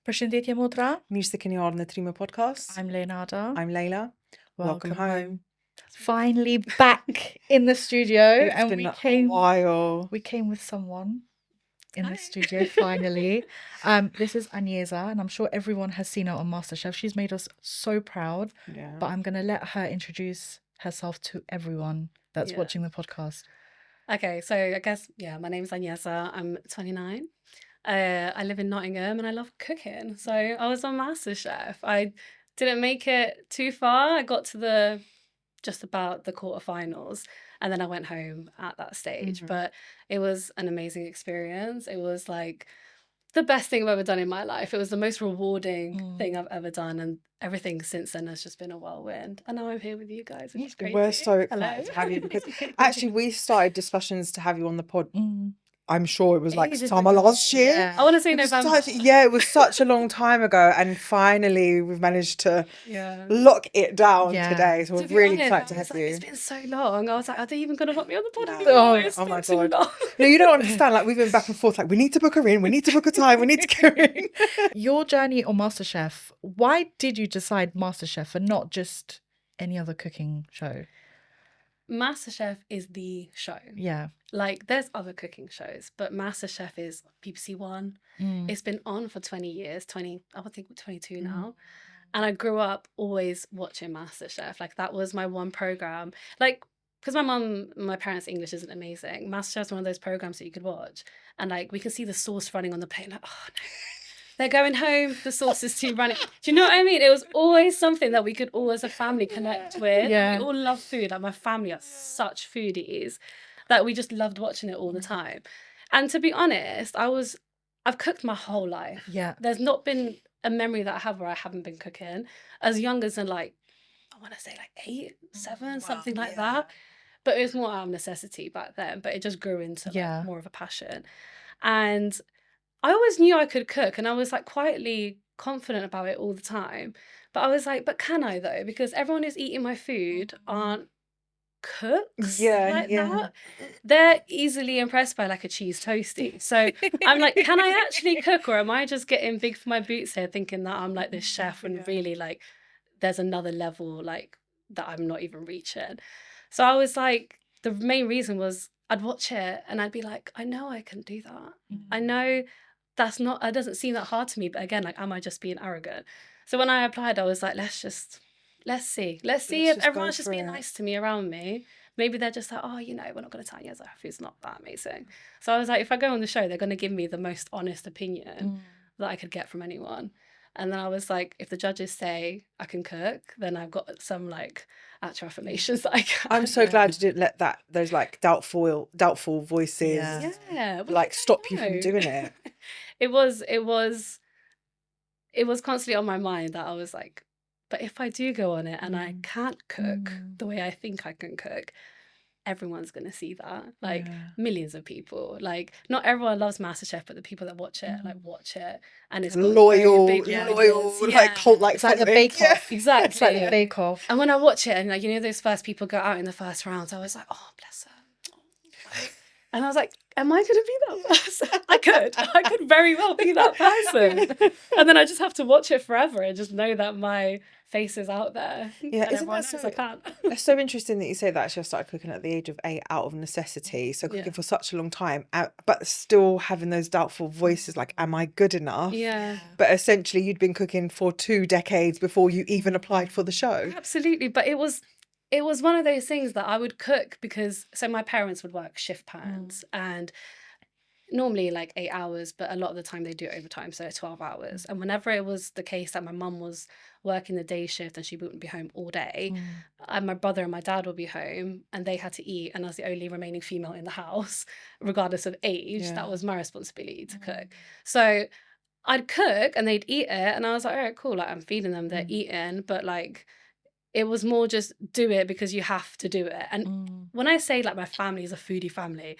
Përshëndetje motra. Mirë se keni ardhur në Trime podcast. I'm Leonardo. I'm Layla. Welcome home. Finally back in the studio. It's been a while. We came with someone in the studio finally. This is Anjeza, and I'm sure everyone has seen her on MasterChef. She's made us so proud. Yeah. But I'm going to let her introduce herself to everyone that's watching the podcast. Okay, so I guess, my name's Anjeza. I'm 29. I live in Nottingham and I love cooking. So I was on MasterChef. I didn't make it too far. I got to just about the quarterfinals, and then I went home at that stage. But it was an amazing experience. It was like the best thing I've ever done in my life. It was the most rewarding thing I've ever done, and everything since then has just been a whirlwind. And now I'm here with you guys, which is crazy. We're so excited to have you, because actually we started discussions to have you on the pod. I'm sure it was like summer last year. Yeah. I want to say November. It was such a long time ago, and finally we've managed to lock it down today. So we're really excited to have you. It's been so long. I was like, are they even going to want me on the pod anymore? Oh my God. No, you don't understand. Like, we've been back and forth. Like, we need to book her in. We need to book a time. We need to go in. Your journey on MasterChef, why did you decide MasterChef and not just any other cooking show? MasterChef is the show. Yeah. Like, there's other cooking shows, but MasterChef is BBC One. It's been on for 20 years, I would think 22 now. And I grew up always watching MasterChef. Like, that was my one program. Like, because my parents' English isn't amazing. MasterChef's one of those programs that you could watch. And, like, we can see the sauce running on the plate. Like, oh, no. They're going home, the sauce is too running. Do you know what I mean? It was always something that we could all as a family connect with. Yeah. We all love food. Like, my family are such foodies that we just loved watching it all the time. And to be honest, I've cooked my whole life. Yeah. There's not been a memory that I have where I haven't been cooking. As young as in, like, I want to say like 8, 7, something like that. But it was more out of necessity back then. But it just grew into like, more of a passion. And I always knew I could cook, and I was like quietly confident about it all the time. But I was like, but can I though? Because everyone who's eating my food aren't cooks like that. They're easily impressed by like a cheese toasty. So I'm like, can I actually cook, or am I just getting big for my boots here thinking that I'm like this chef and really like there's another level like that I'm not even reaching? So I was like, the main reason was I'd watch it and I'd be like, I know I can do that. I know it doesn't seem that hard to me, but again, like, am I just being arrogant? So when I applied, I was like, let's see if everyone's just being nice to me around me. Maybe they're just like, oh, we're not going to tell you that food's not that amazing. So I was like, if I go on the show, they're going to give me the most honest opinion that I could get from anyone. And then I was like, if the judges say I can cook, then I've got some like actual affirmations that I can. I'm so glad you didn't let those like doubtful voices like stop you from doing it. It was constantly on my mind that I was like, but if I do go on it and I can't cook the way I think I can cook, everyone's going to see that. Like, millions of people. Like, not everyone loves MasterChef, but the people that watch it, and it's loyal, like cult, like it's like the Bake Off. Exactly. It's like the Bake Off. And when I watch it, and like, those first people go out in the first rounds, I was like, oh, bless her. And I was like, am I going to be that person? I could very well be that person. And then I just have to watch it forever and just know that my face is out there. Yeah, isn't that so? I can't. It's so interesting that you say that. Actually, I started cooking at the age of 8 out of necessity. So cooking for such a long time, but still having those doubtful voices like, am I good enough? Yeah. But essentially, you'd been cooking for 2 decades before you even applied for the show. Absolutely. But it was one of those things that I would cook because, so my parents would work shift patterns and normally like 8 hours, but a lot of the time they do it overtime, so 12 hours. And whenever it was the case that my mum was working the day shift and she wouldn't be home all day, and my brother and my dad would be home and they had to eat, and I was the only remaining female in the house, regardless of age, that was my responsibility to cook. So I'd cook and they'd eat it, and I was like, all right, cool, like I'm feeding them, they're eating, but like it was more just do it because you have to do it. And when I say like my family is a foodie family,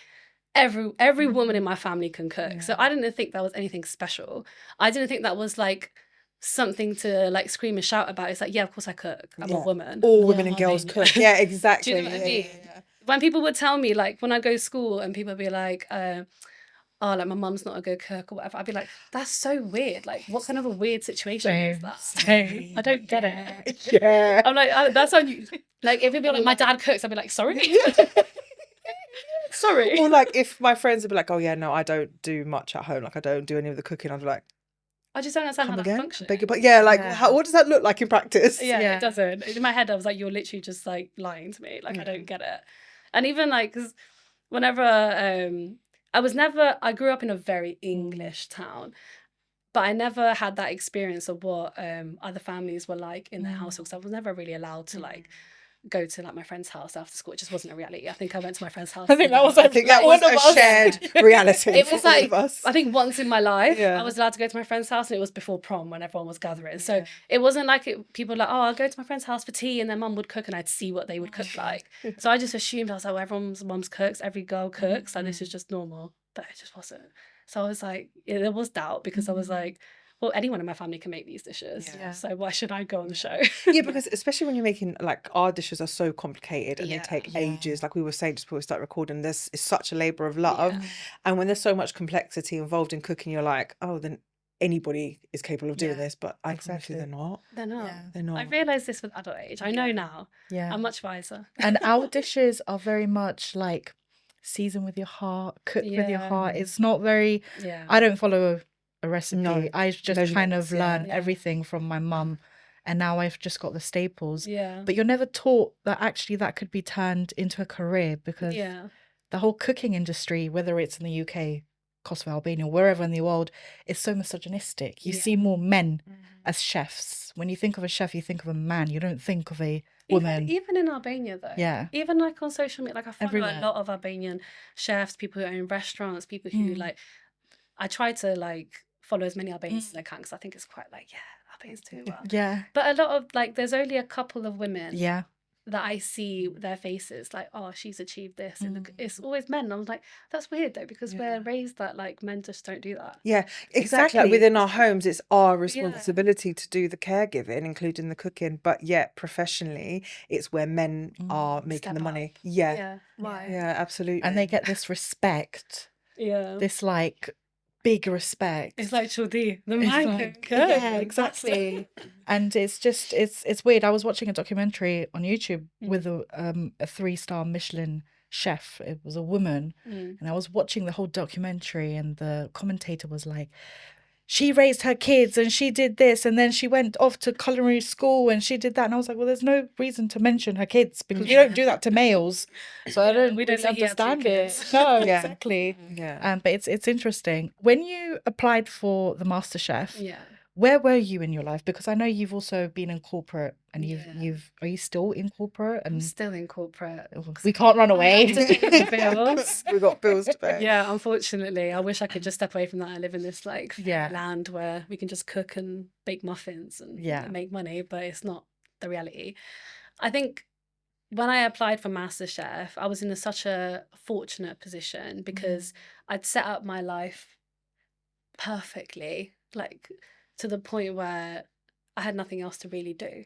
every woman in my family can cook. So I didn't think that was anything special. I didn't think that was like something to like scream and shout about. It's like, yeah, of course I cook. I'm a woman. All women and girls cook. Yeah, exactly. Do you know what I mean? When people would tell me, like when I go to school and people would be like, oh, like my mum's not a good cook or whatever, I'd be like, that's so weird. Like, what kind of a weird situation is that? Same. I don't get it. Yeah. I'm like, that's on you. Like, if it'd be like, my dad cooks, I'd be like, sorry? Sorry. Or like if my friends would be like, oh yeah, no, I don't do much at home. Like I don't do any of the cooking. I'd be like, I just don't understand how come that again? functions. But yeah, like Yeah. what does that look like in practice? Yeah, it doesn't. In my head, I was like, you're literally just like lying to me. Like, I don't get it. And even like, because whenever I grew up in a very English town, but I never had that experience of what other families were like in their households. I was never really allowed to like go to like my friend's house after school. It just wasn't a reality. I think I went to my friend's house. I think that was I think that was a shared reality. It was for all like, of us. I think once in my life, Yeah. I was allowed to go to my friend's house, and it was before prom when everyone was gathering. So it wasn't like people were like, oh, I'll go to my friend's house for tea, and their mum would cook, and I'd see what they would cook like. So I just assumed, I was like, well, everyone's mum's cooks, every girl cooks, and this is just normal. But it just wasn't. So I was like, there was doubt, because I was like, well, anyone in my family can make these dishes. Yeah. So why should I go on the show? Yeah, because especially when you're making, like, our dishes are so complicated and they take Yeah. ages. Like we were saying just before we start recording, this is such a labor of love. And when there's so much complexity involved in cooking, you're like, oh, then anybody is capable of doing this. But I promise you they're not. They're not. Yeah. They're not. I realised this with adult age. I know now. Yeah. I'm much wiser. And our dishes are very much like season with your heart, cook with your heart. It's not very, I don't follow a recipe. No, I just no kind limits, of learned everything from my mum, and now I've just got the staples. Yeah. But you're never taught that actually that could be turned into a career, because the whole cooking industry, whether it's in the UK, Kosovo, Albania, wherever in the world, is so misogynistic. You see more men as chefs. When you think of a chef, you think of a man. You don't think of a woman. Even in Albania, though. Yeah. Even like on social media, like I follow Everywhere. a lot of Albanian chefs, people who own restaurants, people who like. I try to like follow as many Albanians as I can, because I think it's quite like, Albanians do well. Yeah. But a lot of like, there's only a couple of women. Yeah. That I see their faces like, oh, she's achieved this. And it's always men. I was like, that's weird though, because we're raised that like men just don't do that. Yeah, exactly. Like within our homes, it's our responsibility to do the caregiving, including the cooking. But yet, professionally, it's where men are making the money. Yeah. Why? Yeah, absolutely. And they get this respect. Yeah. This like big respect. It's like Chudi, the It's man like, cook. yeah, exactly. And it's just it's weird. I was watching a documentary on YouTube with a 3-star Michelin chef. It was a woman, and I was watching the whole documentary, and the commentator was like, she raised her kids and she did this, and then she went off to culinary school and she did that. And I was like, well, there's no reason to mention her kids, because we don't do that to males. So I don't we don't really say he had 2 understand kids. it. No, exactly. Yeah. But it's interesting. When you applied for the MasterChef, where were you in your life? Because I know you've also been in corporate, and are you still in corporate? And I'm still in corporate. We can't run away. Bills. We've got bills to pay. Yeah, unfortunately. I wish I could just step away from that. I live in this like Yeah. land where we can just cook and bake muffins and make money, but it's not the reality. I think when I applied for MasterChef, I was in such a fortunate position, because I'd set up my life perfectly, like to the point where I had nothing else to really do.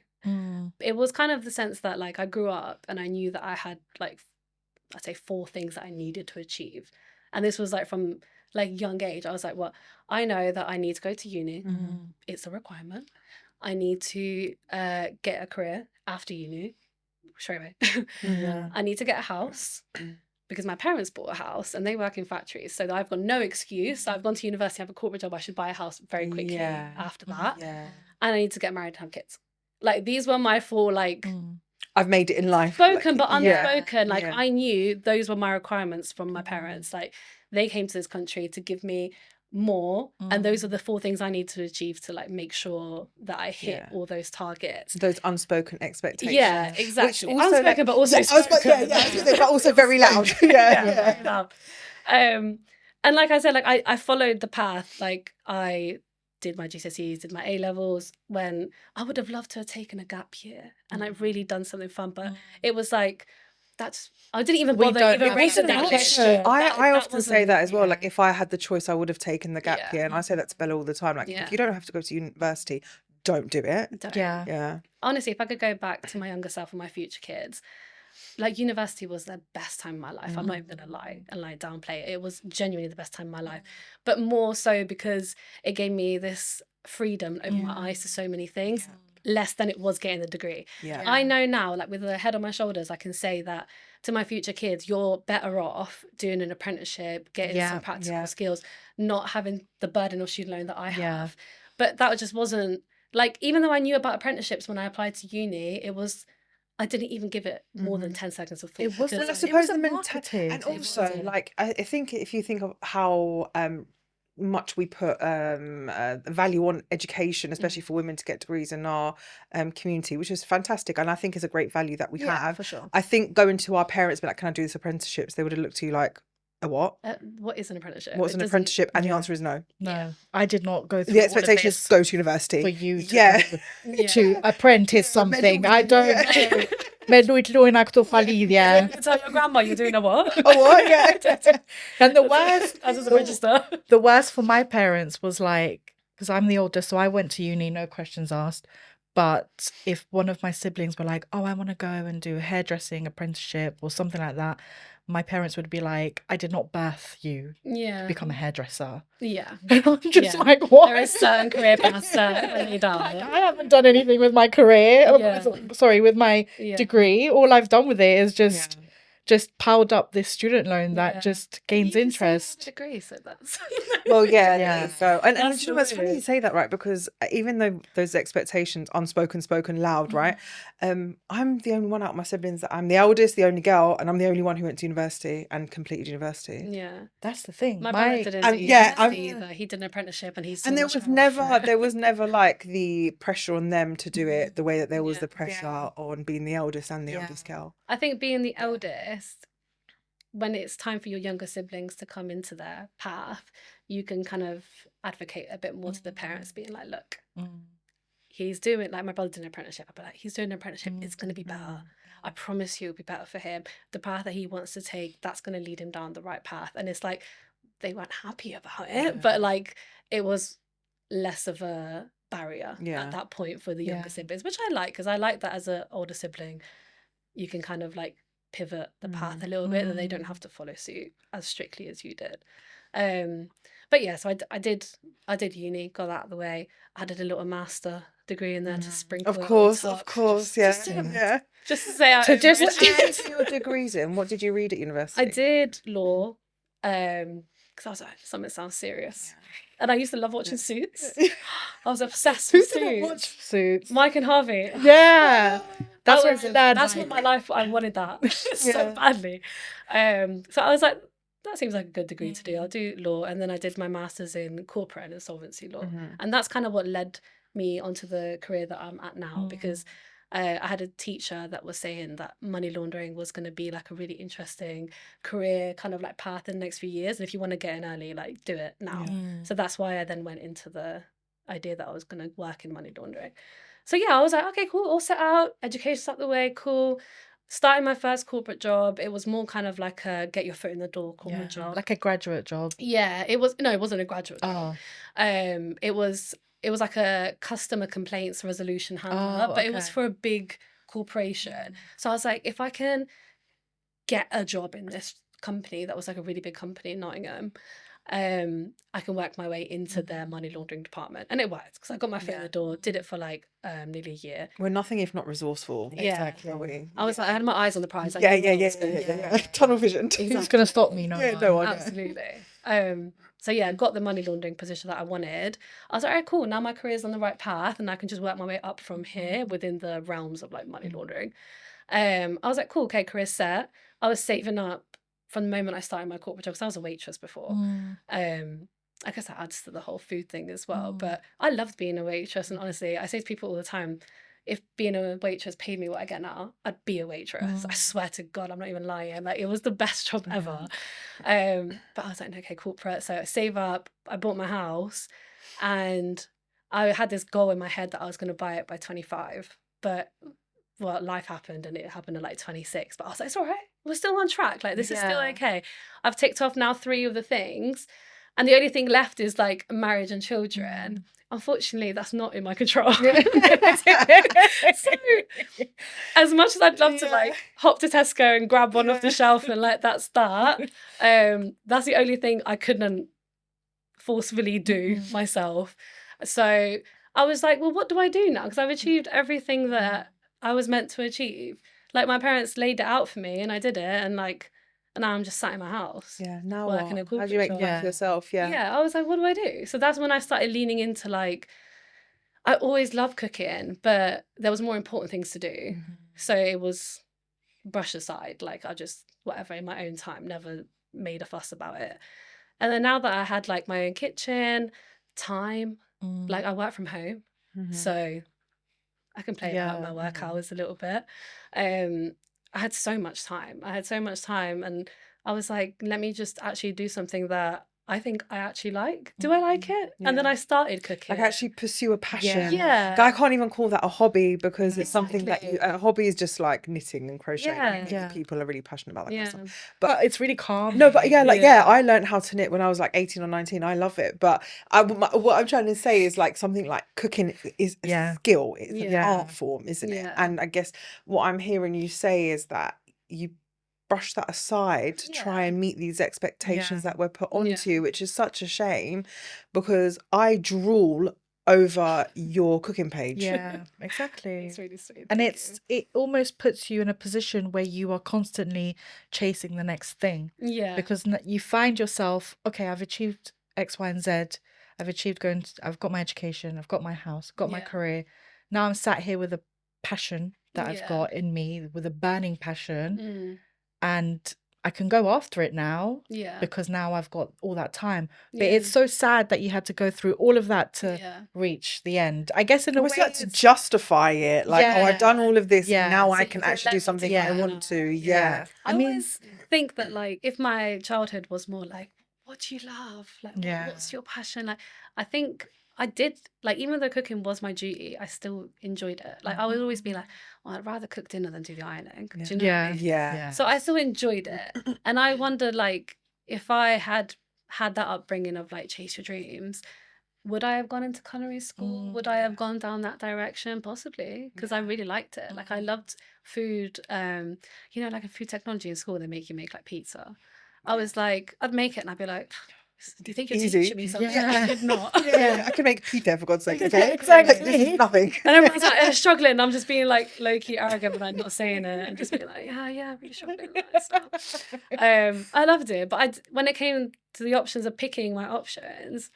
It was kind of the sense that like I grew up and I knew that I had like, I'd say 4 things that I needed to achieve. And this was like from like young age. I was like, well, I know that I need to go to uni. It's a requirement. I need to get a career after uni. Straight away. I need to get a house, because my parents bought a house and they work in factories. So I've got no excuse. I've gone to university, I have a corporate job. I should buy a house very quickly after that. Yeah. And I need to get married and have kids. Like these were my 4 like I've made it in life. spoken like, but unspoken. Like Yeah. I knew those were my requirements from my parents. Like they came to this country to give me more, and those are the 4 things I need to achieve to like make sure that I hit all those targets. Those unspoken expectations. Yeah, exactly. Which also, Unspoken, but also spoken. But also very loud. Very loud. And like I said, like I followed the path. Like I did my GCSEs, did my A-levels, when I would have loved to have taken a gap year and I've really done something fun, but it was like, I didn't even bother even raising that question. I often say that as well. Like if I had the choice, I would have taken the gap year, and I say that to Bella all the time. Like if you don't have to go to university, don't do it. Don't. Yeah. Honestly, if I could go back to my younger self and my future kids, like university was the best time of my life. I'm not even gonna lie and like downplay it. It was genuinely the best time of my life, but more so because it gave me this freedom, opened my eyes to so many things, less than it was getting the degree. I know now, like with the head on my shoulders, I can say that to my future kids, you're better off doing an apprenticeship, getting some practical skills, not having the burden of student loan that I have. But that just wasn't, like, even though I knew about apprenticeships when I applied to uni, I didn't even give it more than 10 seconds of thought. It wasn't, I suppose the mentality. And also, like, I think if you think of how much we put value on education, especially for women to get degrees in our community, which is fantastic, and I think is a great value that we have. For sure. I think going to our parents, be like, "Can I do this apprenticeships?" They would have looked to you like, "A what? What is an apprenticeship? What's an apprenticeship?" And the answer is no. No, I did not go through The expectation is go to university for you to apprentice something. I don't know. Men do inte in acto You tell your grandma you're doing a what? Oh, what? Yeah. And the worst, as a register. The worst for my parents was like, because I'm the oldest, so I went to uni, no questions asked. But if one of my siblings were like, "Oh, I want to go and do a hairdressing apprenticeship or something like that," my parents would be like, "I did not birth you to become a hairdresser." Yeah. And I'm just like, what? There is certain career paths that you don't. I haven't done anything with my career. Sorry, with my degree. All I've done with it is just piled up this student loan that just gains interest. Degree, so that's well, so and you know, it's funny you say that, right? Because even though those expectations unspoken, spoken loud, right? I'm the only one out of my siblings that I'm the eldest, the only girl, and I'm the only one who went to university and completed university. Yeah, that's the thing. My brother didn't either. He did an apprenticeship, and there was never like the pressure on them to do it the way that there was the pressure on being the eldest and the eldest girl. I think being the eldest, when it's time for your younger siblings to come into their path, you can kind of advocate a bit more to the parents, being like, "Look, he's doing, like, my brother did an apprenticeship. I'd be like, he's doing an apprenticeship. It's going to be better. I promise you it'll be better for him. The path that he wants to take, that's going to lead him down the right path." And it's like, they weren't happy about it, but like, it was less of a barrier at that point for the younger siblings, which I like, because I like that as an older sibling, you can kind of like pivot the path a little bit, and they don't have to follow suit as strictly as you did. But yeah, so I did uni, got that out of the way. I did a little master degree in there to sprinkle. Of course, just to say what did you do your degrees in? What did you read at university? I did law, because I was like, something sounds serious. And I used to love watching Suits. I was obsessed with Suits. Watch Suits? Mike and Harvey. Yeah. That's what my life. I wanted that so badly. So I was like, that seems like a good degree to do. I'll do law, and then I did my master's in corporate and insolvency law, and that's kind of what led me onto the career that I'm at now. Because I had a teacher that was saying that money laundering was going to be like a really interesting career kind of like path in the next few years, and if you want to get in early, like, do it now. So that's why I then went into the idea that I was going to work in money laundering. So yeah, I was like, okay, cool, all set out, education's out the way, cool. Starting my first corporate job, it was more kind of like a get your foot in the door corporate job. Like a graduate job. Yeah, it wasn't a graduate job. It was like a customer complaints resolution handler, but it was for a big corporation. So I was like, if I can get a job in this company that was like a really big company in Nottingham, I can work my way into their money laundering department, and it worked because I got my foot in the door. Did it for like nearly a year. We're nothing if not resourceful. Exactly. I was like, I had my eyes on the prize. Like, yeah. Tunnel vision. Exactly. Who's gonna stop me? No one. Absolutely. So yeah, got the money laundering position that I wanted. I was like, all right, cool. Now my career's on the right path, and I can just work my way up from here within the realms of like money laundering. I was like, cool, okay, career set. I was saving up from the moment I started my corporate job, because I was a waitress before. I guess that adds to the whole food thing as well. But I loved being a waitress, and honestly, I say to people all the time, if being a waitress paid me what I get now, I'd be a waitress. I swear to God, I'm not even lying. Like, it was the best job ever. But I was like, okay, corporate. So I save up. I bought my house, and I had this goal in my head that I was going to buy it by 25. But well, life happened, and it happened at like 26. But I was like, it's all right. We're still on track. Like, this is still okay. I've ticked off now 3 of the things. And the only thing left is like marriage and children. Unfortunately, that's not in my control. So, as much as I'd love to like hop to Tesco and grab one off the shelf and like that's the only thing I couldn't forcefully do myself. So I was like, well, what do I do now? Because I've achieved everything that I was meant to achieve. Like my parents laid it out for me and I did it, and now I'm just sat in my house. Yeah, now working what? a corporate How do you make job. money for yourself? Yeah. Yeah, I was like, what do I do? So that's when I started leaning into like, I always loved cooking, but there was more important things to do. So it was brush aside, like I just, whatever, in my own time, never made a fuss about it. And then now that I had like my own kitchen, time, like I work from home. So I can play out my work hours a little bit. I had so much time. And I was like, let me just actually do something that I think I actually like. Do I like it? And then I started cooking. Like actually pursue a passion. Yeah. I can't even call that a hobby because it's something that a hobby is just like knitting and crocheting. Yeah. People are really passionate about that kind of stuff. But it's really calm. No, but I learned how to knit when I was like 18 or 19. I love it. But what I'm trying to say is like something like cooking is a skill. It's an art form, isn't it? And I guess what I'm hearing you say is that you brush that aside to try and meet these expectations that were put onto you, which is such a shame because I drool over your cooking page. Yeah, exactly. It's really sweet. And it almost puts you in a position where you are constantly chasing the next thing. Yeah. Because you find yourself, okay, I've achieved X, Y, and Z. I've got my education, I've got my house, I've got my career. Now I'm sat here with a passion that I've got in me, with a burning passion. And I can go after it now because now I've got all that time. But it's so sad that you had to go through all of that to reach the end. I guess in a way, you had to justify it. Like, I've done all of this. Now I can actually do something I want to. Yeah. I always think that like if my childhood was more like, what do you love? Like, what's your passion? Like, I think I did, like, even though cooking was my duty, I still enjoyed it. Like, I would always be like, oh, I'd rather cook dinner than do the ironing. Do you know what I mean? So I still enjoyed it. And I wonder, like, if I had that upbringing of, like, chase your dreams, would I have gone into culinary school? Would I have gone down that direction? Possibly, because I really liked it. Like, I loved food. You know, like in food technology in school, they make you make, like, pizza. I was like, I'd make it and I'd be like, do you think you're teaching me something? I could not. I can make pizza for God's sake. Okay? Exactly. This is nothing. And everyone's like struggling. I'm just being like low-key arrogant, but I'm not saying it, and just being like, I'm really struggling with that stuff. I loved it, but when it came to the options of picking my options,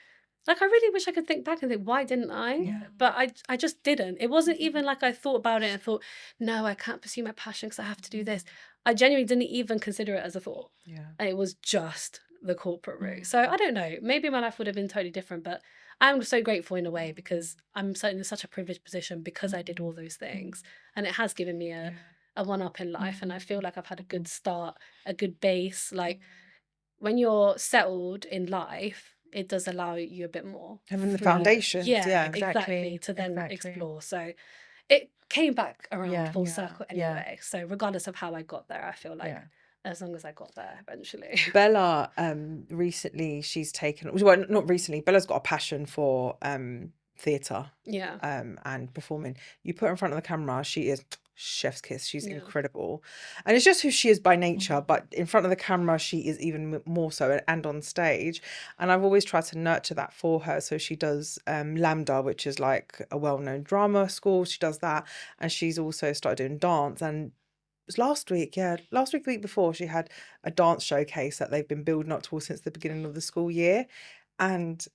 like I really wish I could think back and think, why didn't I? But I just didn't. It wasn't even like I thought about it and thought, no, I can't pursue my passion because I have to do this. I genuinely didn't even consider it as a thought. And it was just the corporate route. So I don't know, maybe my life would have been totally different, but I'm so grateful in a way because I'm in such a privileged position because I did all those things, and it has given me a one-up in life, and I feel like I've had a good start, a good base. Like when you're settled in life, it does allow you a bit more having the foundation. Exactly, to then explore. So it came back around full circle anyway. So regardless of how I got there, I feel like as long as I got there eventually. Bella, recently she's taken, well, not recently, Bella's got a passion for theatre and performing. You put her in front of the camera, she is chef's kiss. She's incredible. And it's just who she is by nature, but in front of the camera, she is even more so, and on stage. And I've always tried to nurture that for her. So she does Lambda, which is like a well-known drama school. She does that. And she's also started doing dance. And it was last week, the week before, she had a dance showcase that they've been building up towards since the beginning of the school year. And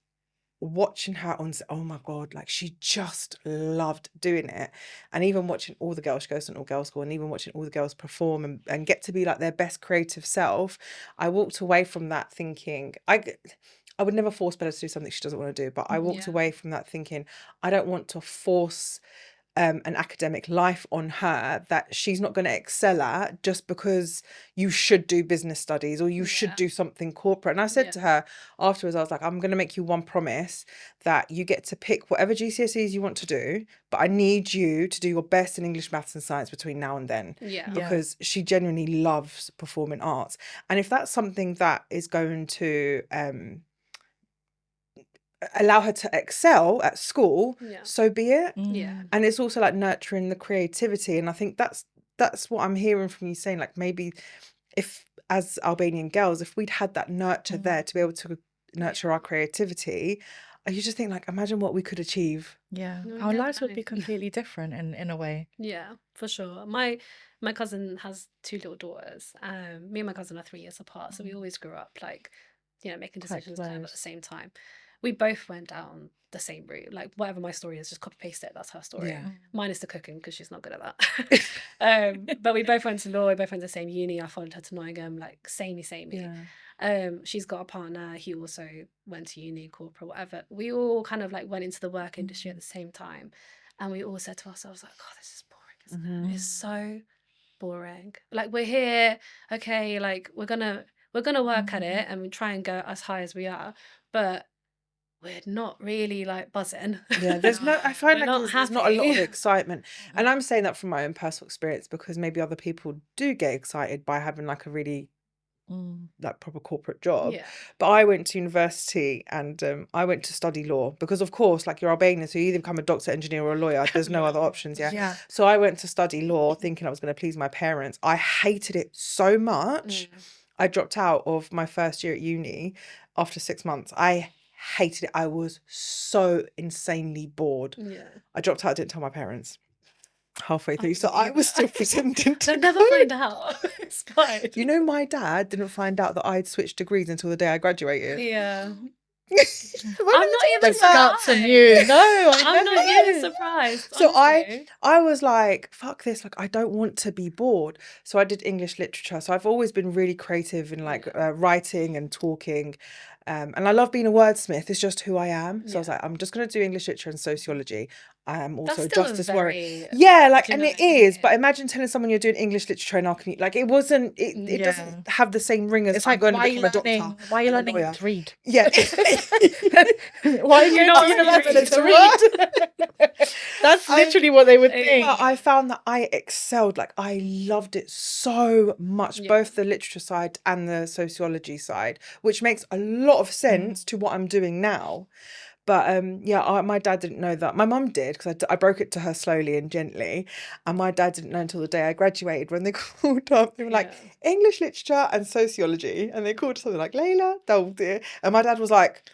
watching her on, oh my God, like she just loved doing it. And even watching all the girls, she goes to an all-girls school, and even watching all the girls perform and get to be like their best creative self, I walked away from that thinking, I would never force Bella to do something she doesn't want to do, but I walked away from that thinking, I don't want to force an academic life on her that she's not going to excel at just because you should do business studies or you should do something corporate. And I said to her afterwards, I was like, I'm going to make you one promise that you get to pick whatever GCSEs you want to do, but I need you to do your best in English, maths and science between now and then. Because she genuinely loves performing arts. And if that's something that is going to allow her to excel at school, so be it. Yeah. And it's also like nurturing the creativity. And I think that's what I'm hearing from you saying, like maybe if as Albanian girls, if we'd had that nurture there to be able to nurture our creativity, you just think like, imagine what we could achieve. Yeah, our lives would be completely different in a way. Yeah, for sure. My cousin has 2 little daughters. Me and my cousin are 3 years apart, so we always grew up like, you know, making decisions kind of at the same time. We both went down the same route. Like whatever my story is, just copy paste it. That's her story. Yeah. Mine is the cooking because she's not good at that. But we both went to law. We both went to the same uni. I followed her to Nottingham, like samey. Yeah. She's got a partner. He also went to uni, corporate, whatever. We all kind of like went into the work industry at the same time, and we all said to ourselves like, "God, this is boring, isn't it? It's so boring. Like we're here, okay, like we're gonna work at it and we try and go as high as we are, but we're not really like buzzing." Yeah, there's no, I find We're like not there's not a lot of happy. excitement. And I'm saying that from my own personal experience because maybe other people do get excited by having like a really like proper corporate job. Yeah. But I went to university and I went to study law because of course like you're Albanian, so you either become a doctor, engineer or a lawyer. There's no other options. Yeah. So I went to study law thinking I was going to please my parents. I hated it so much. I dropped out of my first year at uni after 6 months. I hated it. I was so insanely bored. Yeah. I dropped out. I didn't tell my parents halfway through, so I was still pretending to They'll never go. find out. It's fine. You know, my dad didn't find out that I'd switched degrees until the day I graduated. Yeah. I'm not even Scouts and you. No, I'm not even surprised. So honestly. I was like, fuck this, like I don't want to be bored. So I did English literature. So I've always been really creative in like writing and talking. And I love being a wordsmith. It's just who I am. So I was like, I'm just going to do English literature and sociology. I am also That's still justice a worry. very, Yeah, like, do you and know it what I mean? is. But imagine telling someone you're doing English literature and alchemy. Like, it wasn't, it doesn't have the same ring as It's I'm like, going why to are you become a learning? doctor. Why are you and a learning lawyer. to read? Yeah. Why are you not going to really university to read. read? That's literally what they would think. But I found that I excelled. Like, I loved it so much, both the literature side and the sociology side, which makes a lot of sense to what I'm doing now. But my dad didn't know that. My mum did because I broke it to her slowly and gently. And my dad didn't know until the day I graduated when they called up. They were like, English literature and sociology. And they called something like, Layla, dear. And my dad was like,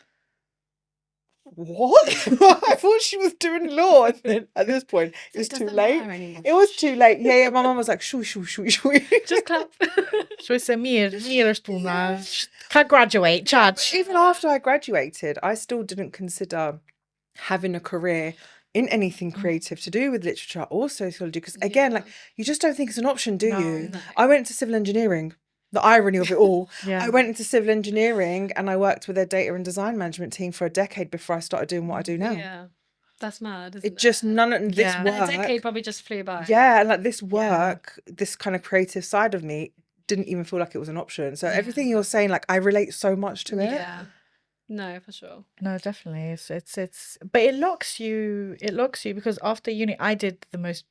what? I thought she was doing law. And then at this point, it was too late. It was too late. Yeah, my mum was like, shoo. Just clap. So it's a mir spoon. Can't graduate, judge. Even after I graduated, I still didn't consider having a career in anything creative to do with literature or sociology. Because again, like you just don't think it's an option, do you? No. I went into civil engineering. The irony of it all. Yeah. I went into civil engineering and I worked with their data and design management team for a decade before I started doing what I do now. Yeah. That's mad, isn't it? It just none of this Yeah. work. And a decade probably just flew by. Yeah, and like this work, this kind of creative side of me didn't even feel like it was an option. So everything you're saying, like I relate so much to it. Yeah. No, for sure. No, definitely. It's but it locks you because after uni I did the most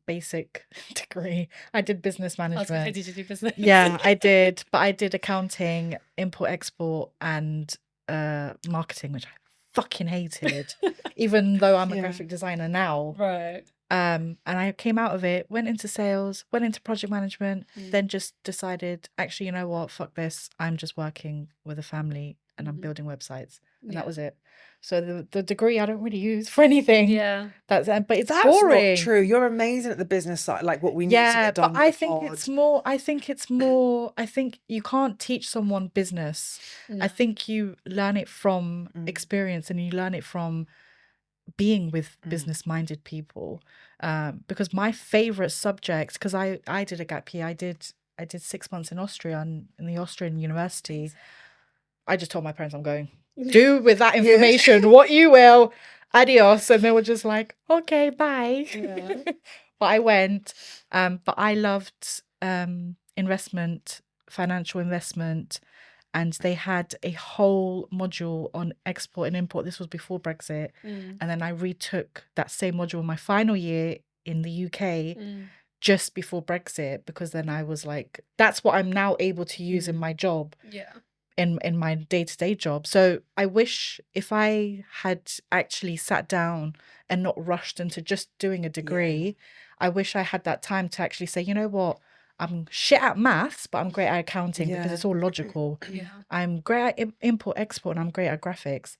basic degree. I did business I was gonna say, management. did you do business? Yeah, I did. But I did accounting, import, export, and marketing, which I fucking hated. Even though I'm a graphic designer now. Right. And I came out of it, went into sales, went into project management, then just decided, actually, you know what, fuck this. I'm just working with a family and I'm building websites. And that was it. So the degree I don't really use for anything. Yeah. That's but it's That's boring. not true. You're amazing at the business side, like what we need to get done. But I think it's more. I think you can't teach someone business. No. I think you learn it from experience and you learn it from being with business-minded people. Because my favorite subjects, because I did a gap year. I did 6 months in Austria in the Austrian university. I just told my parents I'm going. Do with that information what you will. Adios. And they were just like, okay, bye. Yeah. But I went. But I loved investment, financial investment. And they had a whole module on export and import. This was before Brexit. And then I retook that same module in my final year in the UK just before Brexit, because then I was like, that's what I'm now able to use in my job. Yeah. in my day-to-day job. So I wish if I had actually sat down and not rushed into just doing a degree, I wish I had that time to actually say, you know what, I'm shit at maths, but I'm great at accounting because it's all logical. I'm great at import export and I'm great at graphics.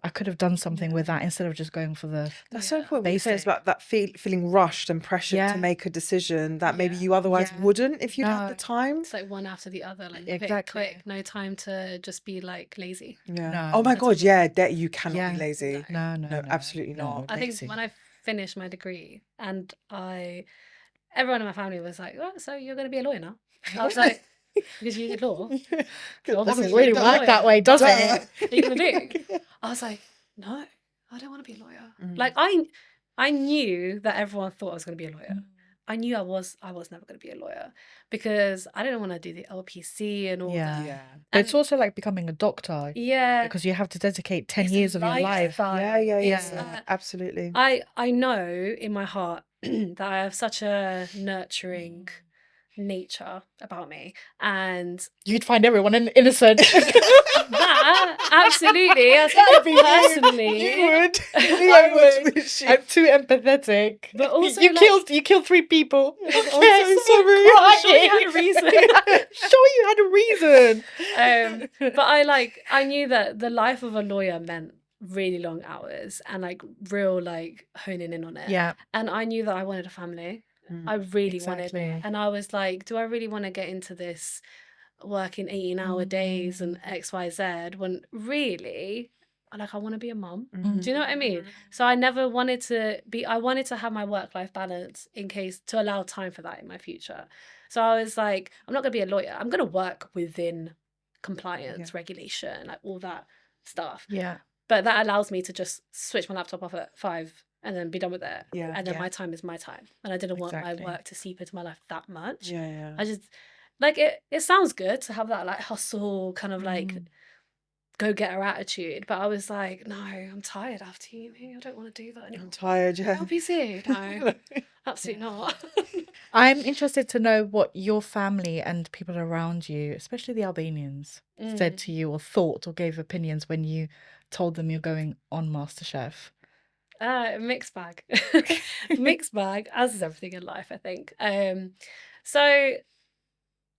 I could have done something with that instead of just going for the That's so important what you say is about that feeling rushed and pressured to make a decision that maybe you otherwise wouldn't if you'd had the time. It's like one after the other, like quick, no time to just be like lazy. Oh my God, you cannot be lazy. No, absolutely not. I think when I finished my degree and everyone in my family was like, oh, so you're going to be a lawyer now? I was like, because you did law. It doesn't really work that way, does it? What are you going to do? I was like, no, I don't want to be a lawyer. Like I knew that everyone thought I was going to be a lawyer. I knew I was never going to be a lawyer because I didn't want to do the LPC and all that. But it's also like becoming a doctor. Because you have to dedicate 10 years of your life. Absolutely. I know in my heart that I have such a nurturing nature about me, and you'd find everyone innocent. That absolutely, personally, you would. I would. I'm too empathetic. But also, you killed 3 people. I'm so sorry. I'm sure you had a reason. Sure, you had a reason. But I knew that the life of a lawyer meant really long hours and like real like honing in on it. And I knew that I wanted a family. I really wanted it. And I was like, do I really want to get into this working 18-hour days and XYZ when really like I want to be a mum? Do you know what I mean? So I never wanted to I wanted to have my work-life balance in case to allow time for that in my future. So I was like, I'm not going to be a lawyer. I'm going to work within compliance, regulation, like all that stuff. But that allows me to just switch my laptop off at 5 and then be done with it. And then my time is my time. And I didn't want my work to seep into my life that much. I just, like, it sounds good to have that, like, hustle, kind of, like, go-getter attitude. But I was like, no, I'm tired after uni. I don't want to do that anymore. I'm tired, LPC? No, absolutely not. I'm interested to know what your family and people around you, especially the Albanians, said to you or thought or gave opinions when you told them you're going on MasterChef. Mixed bag. Mixed bag, as is everything in life, I think. So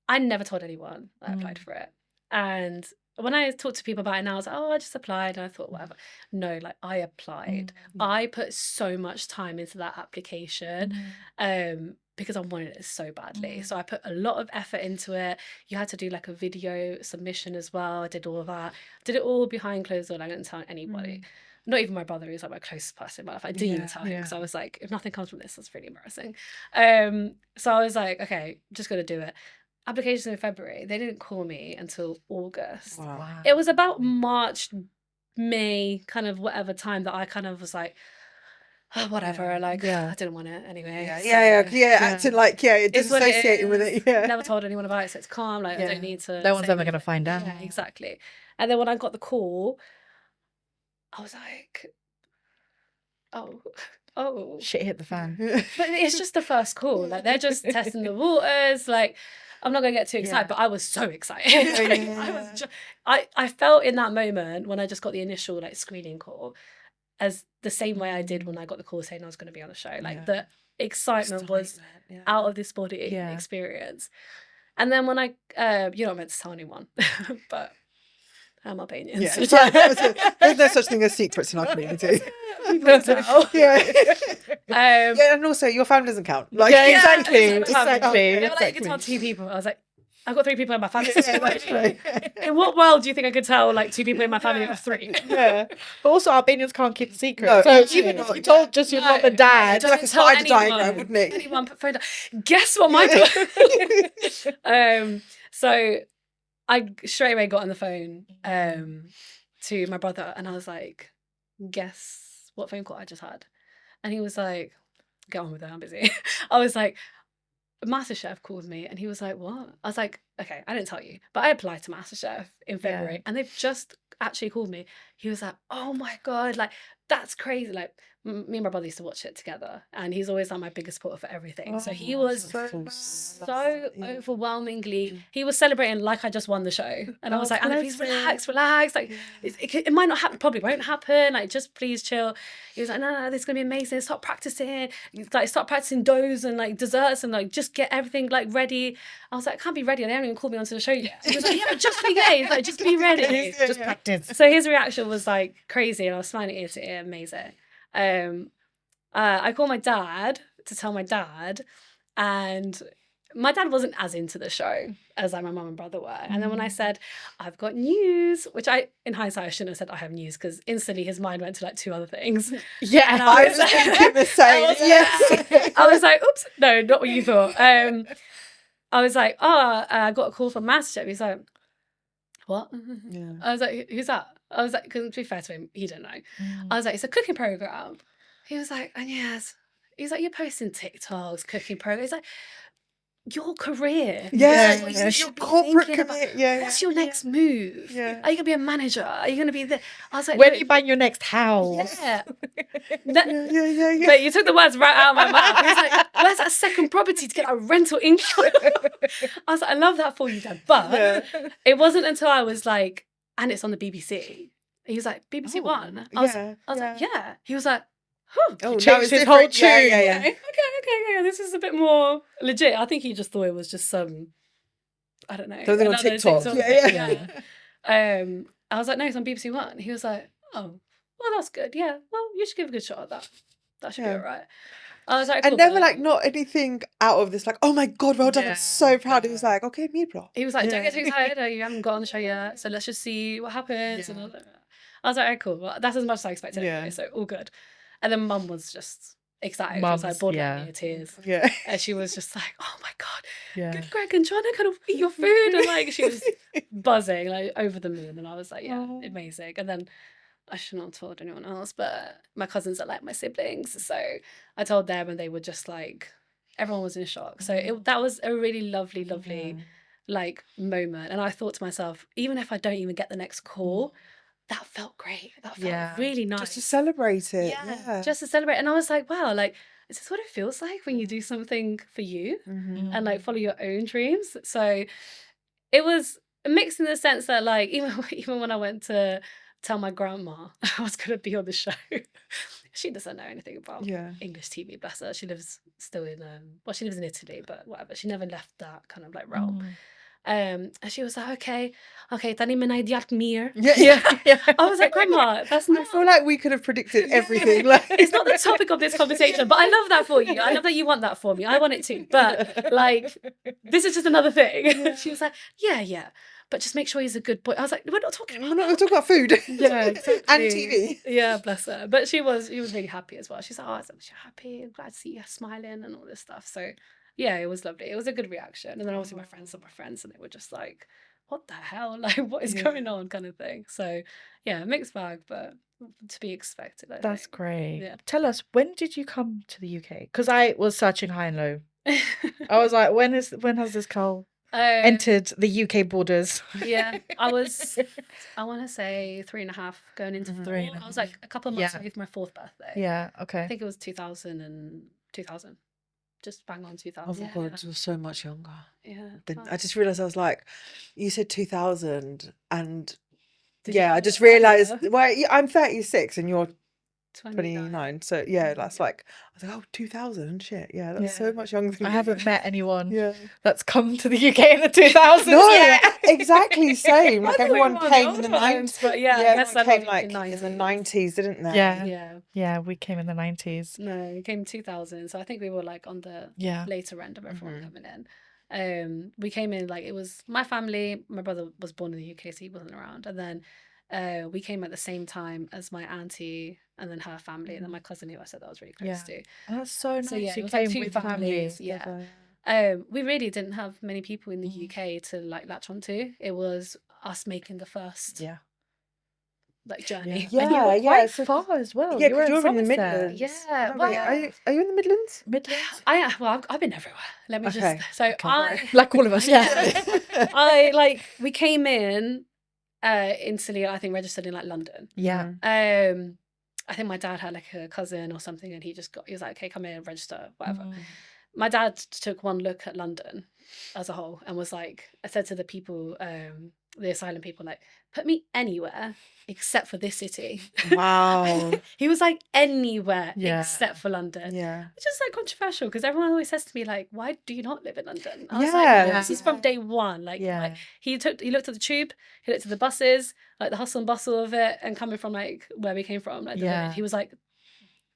I never told anyone that I applied for it. And when I talked to people about it now, I was like, oh, I just applied. And I thought, whatever. No, like, I applied. I put so much time into that application because I wanted it so badly. So I put a lot of effort into it. You had to do, like, a video submission as well. I did all of that. Did it all behind closed doors. I didn't tell anybody. Not even my brother, who's like my closest person in my life. I didn't even tell him because I was like, if nothing comes from this, that's really embarrassing. So I was like, okay, I'm just going to do it. Applications in February. They didn't call me until August. Wow. It was about March, May, kind of whatever time that I kind of was like, oh, whatever. Like, I didn't want it anyway. Acting like, disassociating with it. Never told anyone about it, so it's calm. Like, I don't need to. No one's ever going to find out. Yeah, exactly. And then when I got the call, I was like, oh. Shit hit the fan. But it's just the first call. Like, they're just testing the waters. Like, I'm not going to get too excited, but I was so excited. I felt in that moment when I just got the initial, like, screening call as the same way I did when I got the call saying I was going to be on the show. Like, the excitement was out of this body experience. And then when you're not meant to tell anyone, but I'm Albanian. Yeah, there's no such thing as secrets in our community. And also your family doesn't count. Like, exactly. They were like, you can tell 2 people. I was like, I've got 3 people in my family. In what world do you think I could tell, like, 2 people in my family of 3? But also Albanians can't keep secrets. No, so even if you told just your mum and dad, like a spider diagram, wouldn't it? Anyone put phone down. Guess what my so I straight away got on the phone to my brother and I was like, guess what phone call I just had? And he was like, get on with it, I'm busy. I was like, MasterChef called me and he was like, what? I was like, okay, I didn't tell you, but I applied to MasterChef in February and they've just actually called me. He was like, oh my God, like, that's crazy. Like, me and my brother used to watch it together, and he's always like my biggest supporter for everything. So he was so overwhelmingly, he was celebrating like I just won the show, and I was like, Anna, please relax, like it might not happen, probably won't happen, like just please chill. He was like, no, this is gonna be amazing, start practicing, like start practicing doughs and like desserts and like just get everything like ready. I was like, I can't be ready, they haven't even called me onto the show yet. He was like, yeah, just be ready, like just be ready, just practice. So his reaction was like crazy, and I was smiling ear to ear, amazing. I called my dad to tell my dad, and my dad wasn't as into the show as my mum and brother were. And then when I said, I've got news, which in hindsight, I shouldn't have said I have news, because instantly his mind went to like 2 other things. Yeah, and I was thinking the same. I was like, oops, no, not what you thought. I was like, I got a call from MasterChef. He's like, what? Yeah. I was like, who's that? I was like, because to be fair to him, he didn't know. I was like, it's a cooking program. He was like, Anjeza. He's like, you're posting TikToks, cooking programs. He's like, your career. Yeah, your corporate career. Yeah. What's your next move? Yeah. Are you gonna be a manager? Are you gonna be the? I was like, when are you buying your next house? Yeah. Yeah. But you took the words right out of my mouth. He was like, where's that second property to get a rental income? I was like, I love that for you, Dad. But it wasn't until I was like, and it's on the BBC. He was like, BBC One. I was like, yeah. He was like, he changed his whole tune. Yeah. Okay. This is a bit more legit. I think he just thought it was just some, I don't know. Something on TikTok. Yeah. I was like, no, it's on BBC One. He was like, oh, well, that's good. Yeah. Well, you should give a good shot at that. That should be all right. I was like, cool, and never like not anything out of this, like, oh my God, well done. I'm so proud. He was like, okay, me bro. He was like, don't get too excited. You haven't got on the show yet. So let's just see what happens. And I was like, okay, cool. Well, that's as much as I expected anyway, so all good. And then Mum was just excited. She was like borderline near tears. Yeah. And she was just like, oh my God, good Greg and John are going to eat your food. And like, she was buzzing, like over the moon. And I was like, yeah, amazing. And then I shouldn't have told anyone else, but my cousins are like my siblings. So I told them, and they were just like, everyone was in shock. So that was a really lovely, like moment. And I thought to myself, even if I don't even get the next call, that felt great. That felt really nice. Just to celebrate it. Yeah, just to celebrate. And I was like, wow, like, is this what it feels like when you do something for you and like follow your own dreams? So it was mixed in the sense that like, even when I went to tell my grandma I was going to be on the show, she doesn't know anything about English TV, bless her. She lives still in, she lives in Italy, but whatever. She never left that kind of like realm. And she was like, okay, tani me najdiat mir. Yeah. I was like, Grandma, that's not. I feel like we could have predicted everything. Like, it's not the topic of this conversation, but I love that for you. I love that you want that for me. I want it too. But like, this is just another thing. She was like, yeah. But just make sure he's a good boy. I was like, we're not talking about food. Yeah, exactly. And TV. Yeah, bless her. But she was really happy as well. She's like, oh, I'm so happy. I'm glad to see you smiling and all this stuff. So yeah, it was lovely. It was a good reaction. And then obviously my friends saw my friends, and they were just like, what the hell? Like, what is going on, kind of thing. So yeah, mixed bag, but to be expected. That's great. Yeah. Tell us, when did you come to the UK? Because I was searching high and low. I was like, when has this girl entered the UK borders? Yeah, I want to say 3.5 going into 4. I was like a couple of months away from my 4th birthday. Yeah, okay. I think it was 2000. Just bang on 2000. Oh my God, I was so much younger. Yeah. Then I just realised, I was like, you said 2000, and I just realised, well, I'm 36 and you're 29. So yeah, that's like, I was like, oh, 2000, shit. Yeah, that's so much younger than I me. haven't met anyone that's come to the UK in the 2000s. No, exactly same. Like everyone came in the 90s. But everyone came like in the 90s, didn't they? Yeah, we came in the 90s. No, we came in 2000. So I think we were like on the later end of everyone coming in. We came in like, it was my family. My brother was born in the UK, so he wasn't around. And then we came at the same time as my auntie and then her family, and then my cousin who I said that I was really close to. Oh, that's so nice. So yeah, you it was came like 2 with families. family. Yeah. We really didn't have many people in the UK to like latch onto. It was us making the first like journey. Yeah, and you were quite far as well. Yeah, because you're in the Midlands. Yeah. Well, are you in the Midlands? Midlands? I've been everywhere. Let me just. So like all of us. Yeah. We came in instantly. I think registered in like London. Yeah. I think my dad had like a cousin or something, and he was like, okay, come here, register, whatever. My dad took one look at London as a whole and was like, I said to the people, the asylum people, like, put me anywhere except for this city. Wow. He was like, anywhere except for London. Yeah. Which is like controversial because everyone always says to me, like, why do you not live in London? I was Yeah. like, this is from day one. Like he looked at the tube, he looked at the buses, like the hustle and bustle of it, and coming from like where we came from, like the village, he was like,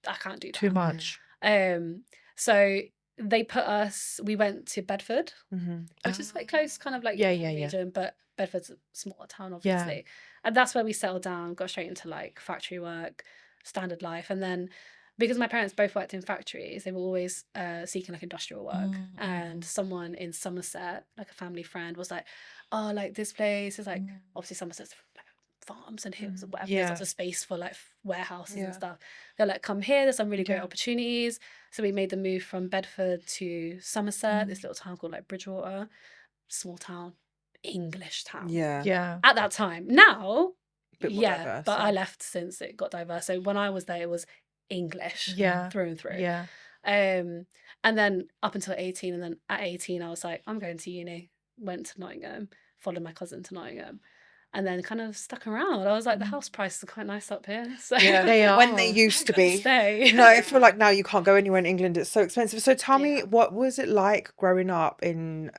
I can't do that. Too much. So we went to Bedford, which is quite close, kind of like region, but Bedford's a smaller town, obviously. And that's where we settled down, got straight into like factory work, standard life. And then because my parents both worked in factories, they were always seeking like industrial work. And someone in Somerset, like a family friend, was like, oh, like this place is like, obviously Somerset's like farms and hills and whatever. There's lots of space for like warehouses and stuff. They're like, come here, there's some really great opportunities. So we made the move from Bedford to Somerset, this little town called like Bridgewater, small town, English town. Yeah. At that time. Now, Bit more diverse, but I left since it got diverse. So when I was there, it was English through and through. Yeah. And then up until 18, and then at 18, I was like, I'm going to uni. Went to Nottingham, followed my cousin to Nottingham. And then kind of stuck around. I was like, the house prices are quite nice up here. So They are. When they used to be. Stay. No, I feel like now you can't go anywhere in England. It's so expensive. So tell me, what was it like growing up in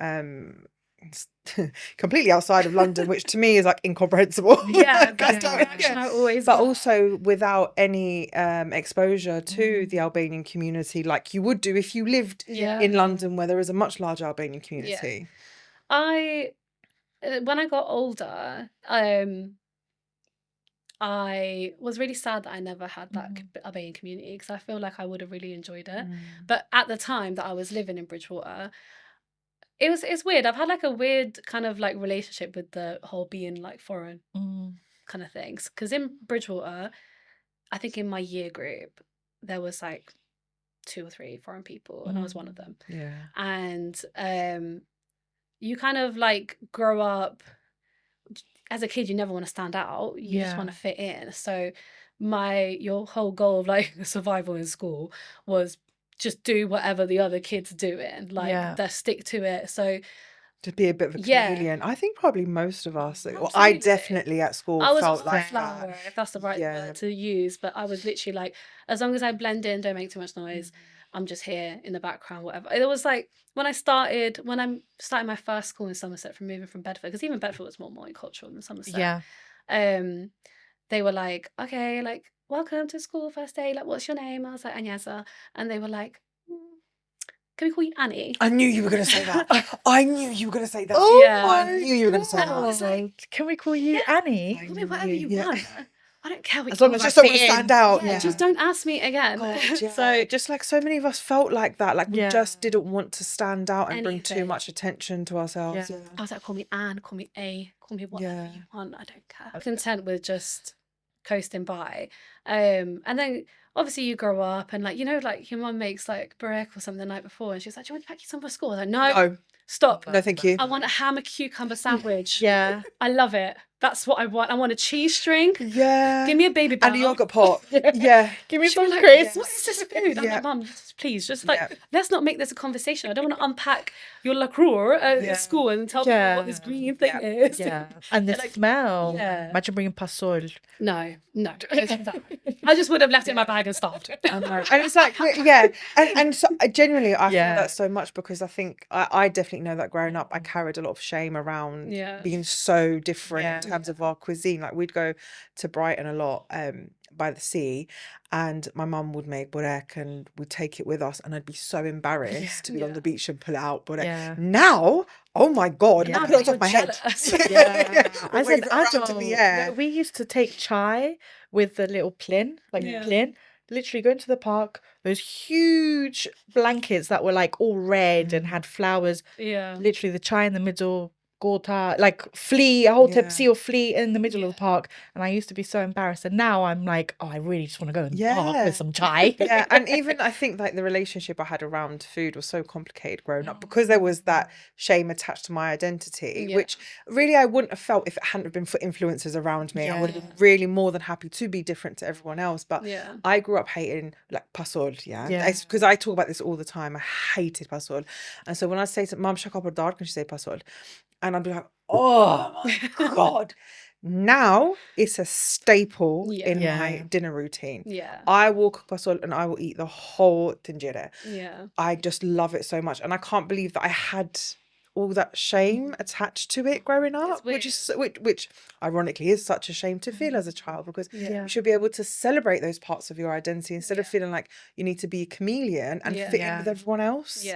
completely outside of London, which to me is like incomprehensible. That's the reaction I always But got. also without any exposure to the Albanian community, like you would do if you lived in London, where there is a much larger Albanian community. When I got older, I was really sad that I never had that Albanian community, because I feel like I would have really enjoyed it. But at the time that I was living in Bridgewater, it's weird. I've had like a weird kind of like relationship with the whole being like foreign kind of things. Because in Bridgewater, I think in my year group, there was like 2 or 3 foreign people, and I was one of them. Yeah. And you kind of like grow up as a kid, you never want to stand out. You just want to fit in. So your whole goal of like survival in school was just do whatever the other kids doing, like stick to it. So to be a bit of a chameleon. I think probably most of us, well, I definitely at school felt like flower, that. if that's the right word to use. But I was literally like, as long as I blend in, don't make too much noise, I'm just here in the background, whatever. It was like when I started my first school in Somerset, from moving from Bedford, because even Bedford was more multicultural than Somerset. They were like, okay, like, welcome to school first day, like, what's your name? I was like, Anjeza. And they were like, can we call you Annie? I knew you were going to say that. I knew you were going to say that. Oh I knew you were going to say that. I was like, can we call you Annie? Call me whatever you want. I don't care what as long as I just don't want to stand out. Just don't ask me again. God, so just like so many of us felt like that, like we just didn't want to stand out and bring too much attention to ourselves. I was like, call me Anne, call me A, call me whatever you want. I don't care. I'm content with just coasting by. And then obviously you grow up, and like, you know, like your mum makes like burek or something the night before, and she's like, do you want to pack you some for school? I was like, no. Stop. No, thank you. I want a ham and cucumber sandwich. I love it. That's what I want. I want a cheese string. Give me a baby bell. And a yogurt pot. Give me some like, crisps. what is this food? I'm like, Mum, please, just like, let's not make this a conversation. I don't want to unpack your lacroix at school and tell people what this green thing is. And the smell. Imagine bringing pasol. No. I just would have left it in my bag and starved. And it's like, and so genuinely I feel that so much, because I think I definitely know that growing up I carried a lot of shame around being so different in terms of our cuisine. Like we'd go to Brighton a lot by the sea, and my mum would make burek and we'd take it with us, and I'd be so embarrassed to be on the beach and pull it out burek. Now, oh my God, I put it on top of my head. As an adult, we used to take chai with the little plin, literally go into the park, those huge blankets that were like all red and had flowers, literally the chai in the middle, gota, like flea, a whole Yeah. sea of flea in the middle of the park. And I used to be so embarrassed. And now I'm like, oh, I really just want to go in the park with some chai. Yeah, and even I think like the relationship I had around food was so complicated growing up because there was that shame attached to my identity, which really I wouldn't have felt if it hadn't have been for influencers around me. I would have been really more than happy to be different to everyone else. But I grew up hating like pasol, because I talk about this all the time. I hated pasol. And so when I say to Mum, shaka dar, can she say pasol? And I'd be like, oh my God. Now it's a staple in my dinner routine. I will cook pasol and I will eat the whole tinjere. I just love it so much. And I can't believe that I had all that shame attached to it growing up, which ironically is such a shame to feel as a child, because you should be able to celebrate those parts of your identity instead of feeling like you need to be a chameleon and fit in with everyone else.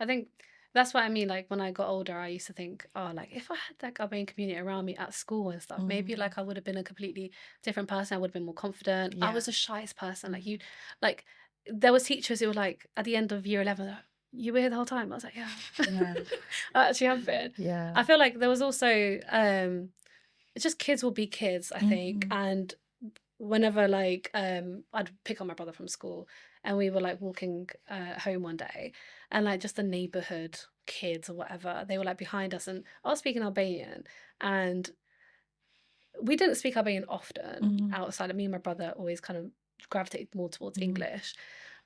I think that's what I mean. Like when I got older, I used to think, oh, like if I had that Albanian community around me at school and stuff, maybe like I would have been a completely different person. I would have been more confident. I was the shyest person. Like there was teachers who were like at the end of year 11, like, you were here the whole time. I was like, yeah. I actually have been. I feel like there was also it's just kids will be kids, I think. And whenever like I'd pick up my brother from school and we were like walking home one day, and like just the neighborhood kids or whatever, they were like behind us, and I was speaking Albanian, and we didn't speak Albanian often outside of me and my brother always kind of gravitated more towards English.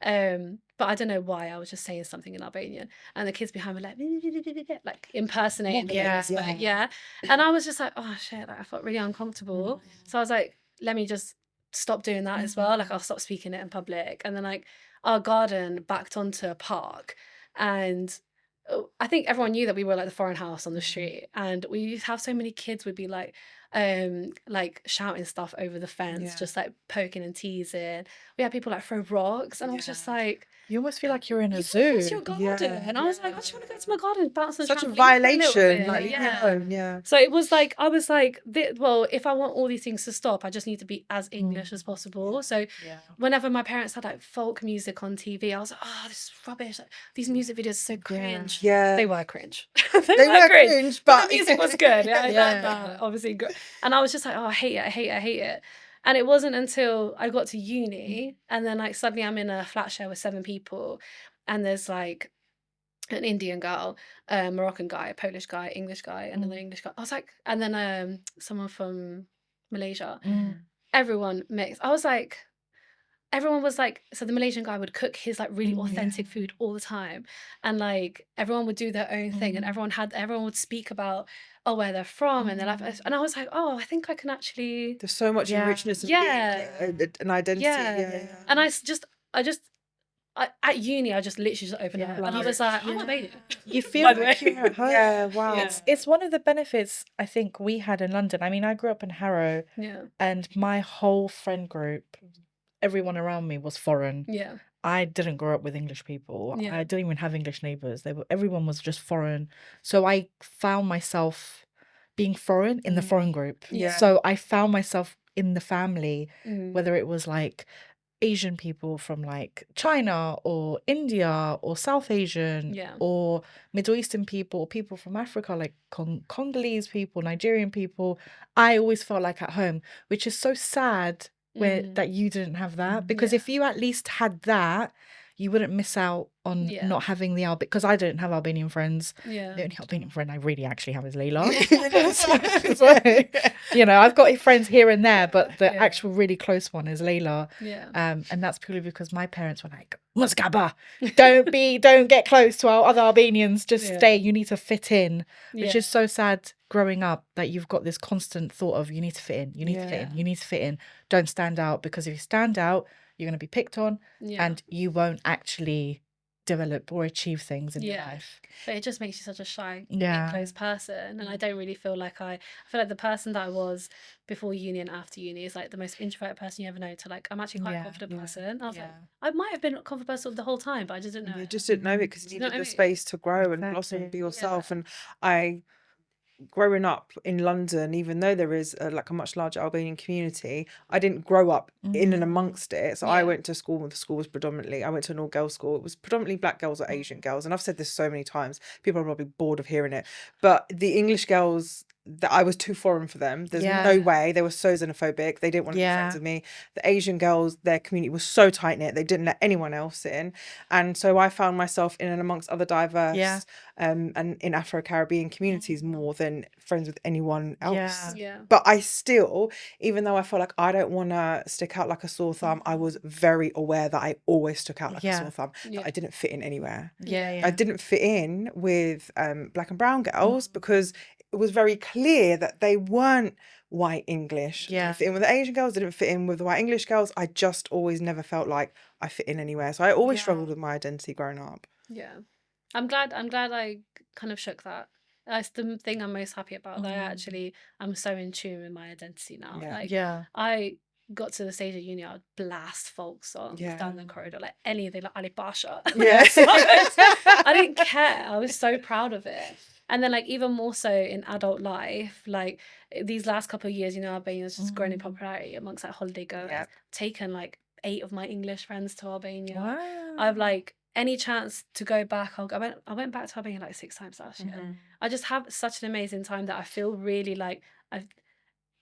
But I don't know why, I was just saying something in Albanian and the kids behind me like impersonating and I was just like, oh shit, like I felt really uncomfortable. So I was like, let me just stop doing that as well, like I'll stop speaking it in public. And then like our garden backed onto a park, and I think everyone knew that we were like the foreign house on the street, and we used to have so many kids would be like shouting stuff over the fence, just like poking and teasing. We had people like throw rocks, and I was just like, you almost feel like you're in a zoo. It's your garden. And I was like, I just want to go to my garden, bounce on the such a trampoline violation. Like, so it was like, I was like, well, if I want all these things to stop, I just need to be as English as possible. So whenever my parents had like folk music on TV, I was like, oh, this is rubbish, like, these music videos are so cringe. They were cringe. they were cringe, but the music was good. Obviously good. And I was just like, oh, I hate it. And it wasn't until I got to uni, and then like suddenly I'm in a flat share with 7 people, and there's like an Indian girl, a Moroccan guy, a Polish guy, English guy, another English guy. I was like, and then someone from Malaysia. Everyone mixed. I was like, everyone was like, so the Malaysian guy would cook his like really authentic food all the time, and like everyone would do their own thing, and everyone would speak about where they're from and their life, and I was like, oh, I think I can actually. There's so much richness of an identity. And at uni, I just literally just opened up, and I was like, I'm Albanian. You feel like you're at home. Wow. It's one of the benefits I think we had in London. I mean, I grew up in Harrow, and my whole friend group, everyone around me was foreign. I didn't grow up with English people. I didn't even have English neighbours. Everyone was just foreign. So I found myself being foreign in the foreign group. So I found myself in the family, whether it was like Asian people from like China or India or South Asian or Middle Eastern people, or people from Africa, like Congolese people, Nigerian people. I always felt like at home, which is so sad that you didn't have that, because if you at least had that, you wouldn't miss out on not having the because I don't have Albanian friends. The only Albanian friend I really actually have is Layla. So, I've got friends here and there, but the actual really close one is Layla. And that's purely because my parents were like, Musgaba, don't get close to our other Albanians, just stay, you need to fit in, which is so sad growing up, that you've got this constant thought of you need to fit in, you need to fit in, you need to fit in, don't stand out, because if you stand out, you're going to be picked on and you won't actually develop or achieve things in your life. But it just makes you such a shy, closed person. And I don't really feel like I feel like the person that I was before uni and after uni is like the most introverted person you ever know, to like, I'm actually quite a confident person. I was like, I might have been a confident person the whole time, but I just didn't know. You just didn't know it because you needed the space to grow and blossom and be yourself. And growing up in London, even though there is like a much larger Albanian community, I didn't grow up in and amongst it. So I went to school, the school was predominantly, I went to an all-girls school. It was predominantly black girls or Asian girls. And I've said this so many times, people are probably bored of hearing it. But the English girls, that I was too foreign for them. There's no way. They were so xenophobic. They didn't want to be friends with me. The Asian girls, their community was so tight-knit. They didn't let anyone else in. And so I found myself in and amongst other diverse and in Afro-Caribbean communities more than friends with anyone else. But I still, even though I feel like I don't want to stick out like a sore thumb, I was very aware that I always stuck out like a sore thumb. That I didn't fit in anywhere. I didn't fit in with black and brown girls because it was very clear that they weren't white English. Didn't fit in with the Asian girls, didn't fit in with the white English girls. I just always never felt like I fit in anywhere. So I always struggled with my identity growing up. I'm glad I kind of shook that. That's the thing I'm most happy about. That I'm so in tune with my identity now. I got to the stage of uni, I would blast folk songs down the corridor, like anything, like Ali Pasha. I didn't care. I was so proud of it. And then, like, even more so in adult life, like these last couple of years, you know, Albania's just grown in popularity amongst like holiday goers. Taken like 8 of my English friends to Albania. Wow. I've like any chance to go back, I went back to Albania like 6 times last year. I just have such an amazing time that I feel really like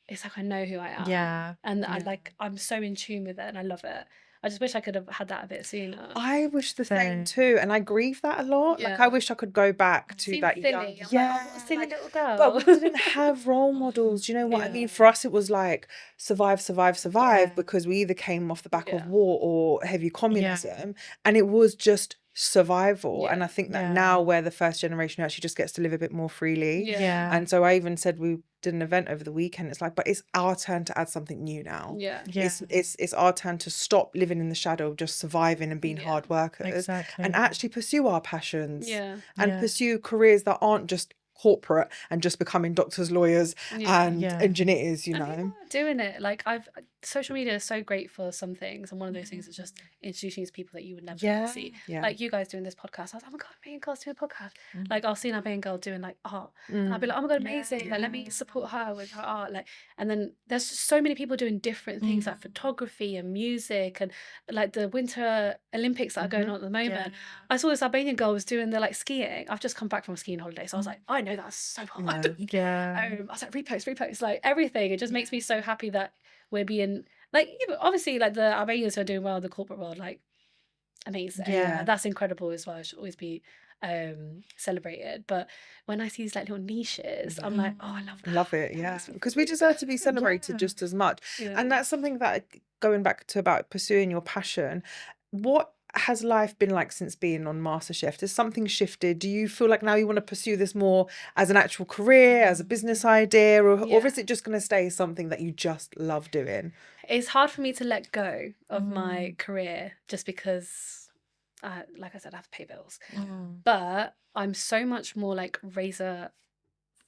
it's like I know who I am. And I'm so in tune with it and I love it. I just wish I could have had that a bit sooner. I wish the same too, and I grieve that a lot. Like I wish I could go back to that young, silly little girl. But we didn't have role models. Do you know what I mean? For us, it was like survive, because we either came off the back of war or heavy communism, and it was just survival. And I think that now we're the first generation who actually just gets to live a bit more freely. And so I even said we did an event over the weekend. It's like, but it's our turn to add something new now. It's our turn to stop living in the shadow of just surviving and being hard workers and actually pursue our passions and pursue careers that aren't just corporate and just becoming doctors, lawyers and engineers, you know. And doing it, like social media is so great for some things, and one of those things is just introducing you to people that you would never see. Like you guys doing this podcast, I was like, oh my god, Albanian girl's doing a podcast. Like I'll see an Albanian girl doing like art and I'll be like, oh my god, amazing, like let me support her with her art. Like, and then there's just so many people doing different things like photography and music and like the Winter Olympics that are going on at the moment. I saw this Albanian girl was doing the like skiing. I've just come back from a skiing holiday, so I was like, I know that's so hard. I was like, repost, like everything. It just makes me so happy that we're being like, obviously like the Albanians who are doing well in the corporate world, like amazing. That's incredible as well. It should always be celebrated. But when I see these like little niches, I'm like, oh, I love that. Love it, because we deserve to be celebrated just as much. And that's something that, going back to about pursuing your passion, what has life been like since being on MasterChef? Has something shifted? Do you feel like now you want to pursue this more as an actual career, as a business idea, or is it just going to stay something that you just love doing? It's hard for me to let go of my career just because, like I said, I have to pay bills. But I'm so much more like razor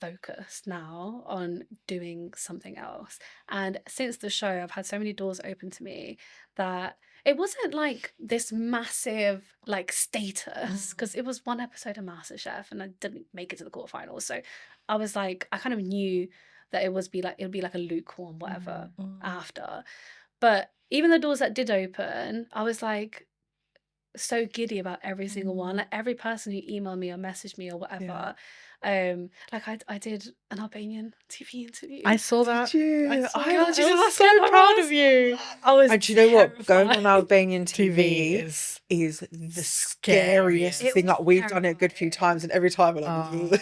focused now on doing something else. And since the show, I've had so many doors open to me that it wasn't like this massive like status, because it was one episode of MasterChef and I didn't make it to the quarterfinals. So I was like, I kind of knew that it would be like a lukewarm whatever after. But even the doors that did open, I was like so giddy about every single one. Like every person who emailed me or messaged me or whatever. Like I did an Albanian TV interview. I saw that. Did you? I was so proud of you. I was and do you know what? Going on Albanian TV is the scariest thing. Like we've done it a good few times, and every time we're like,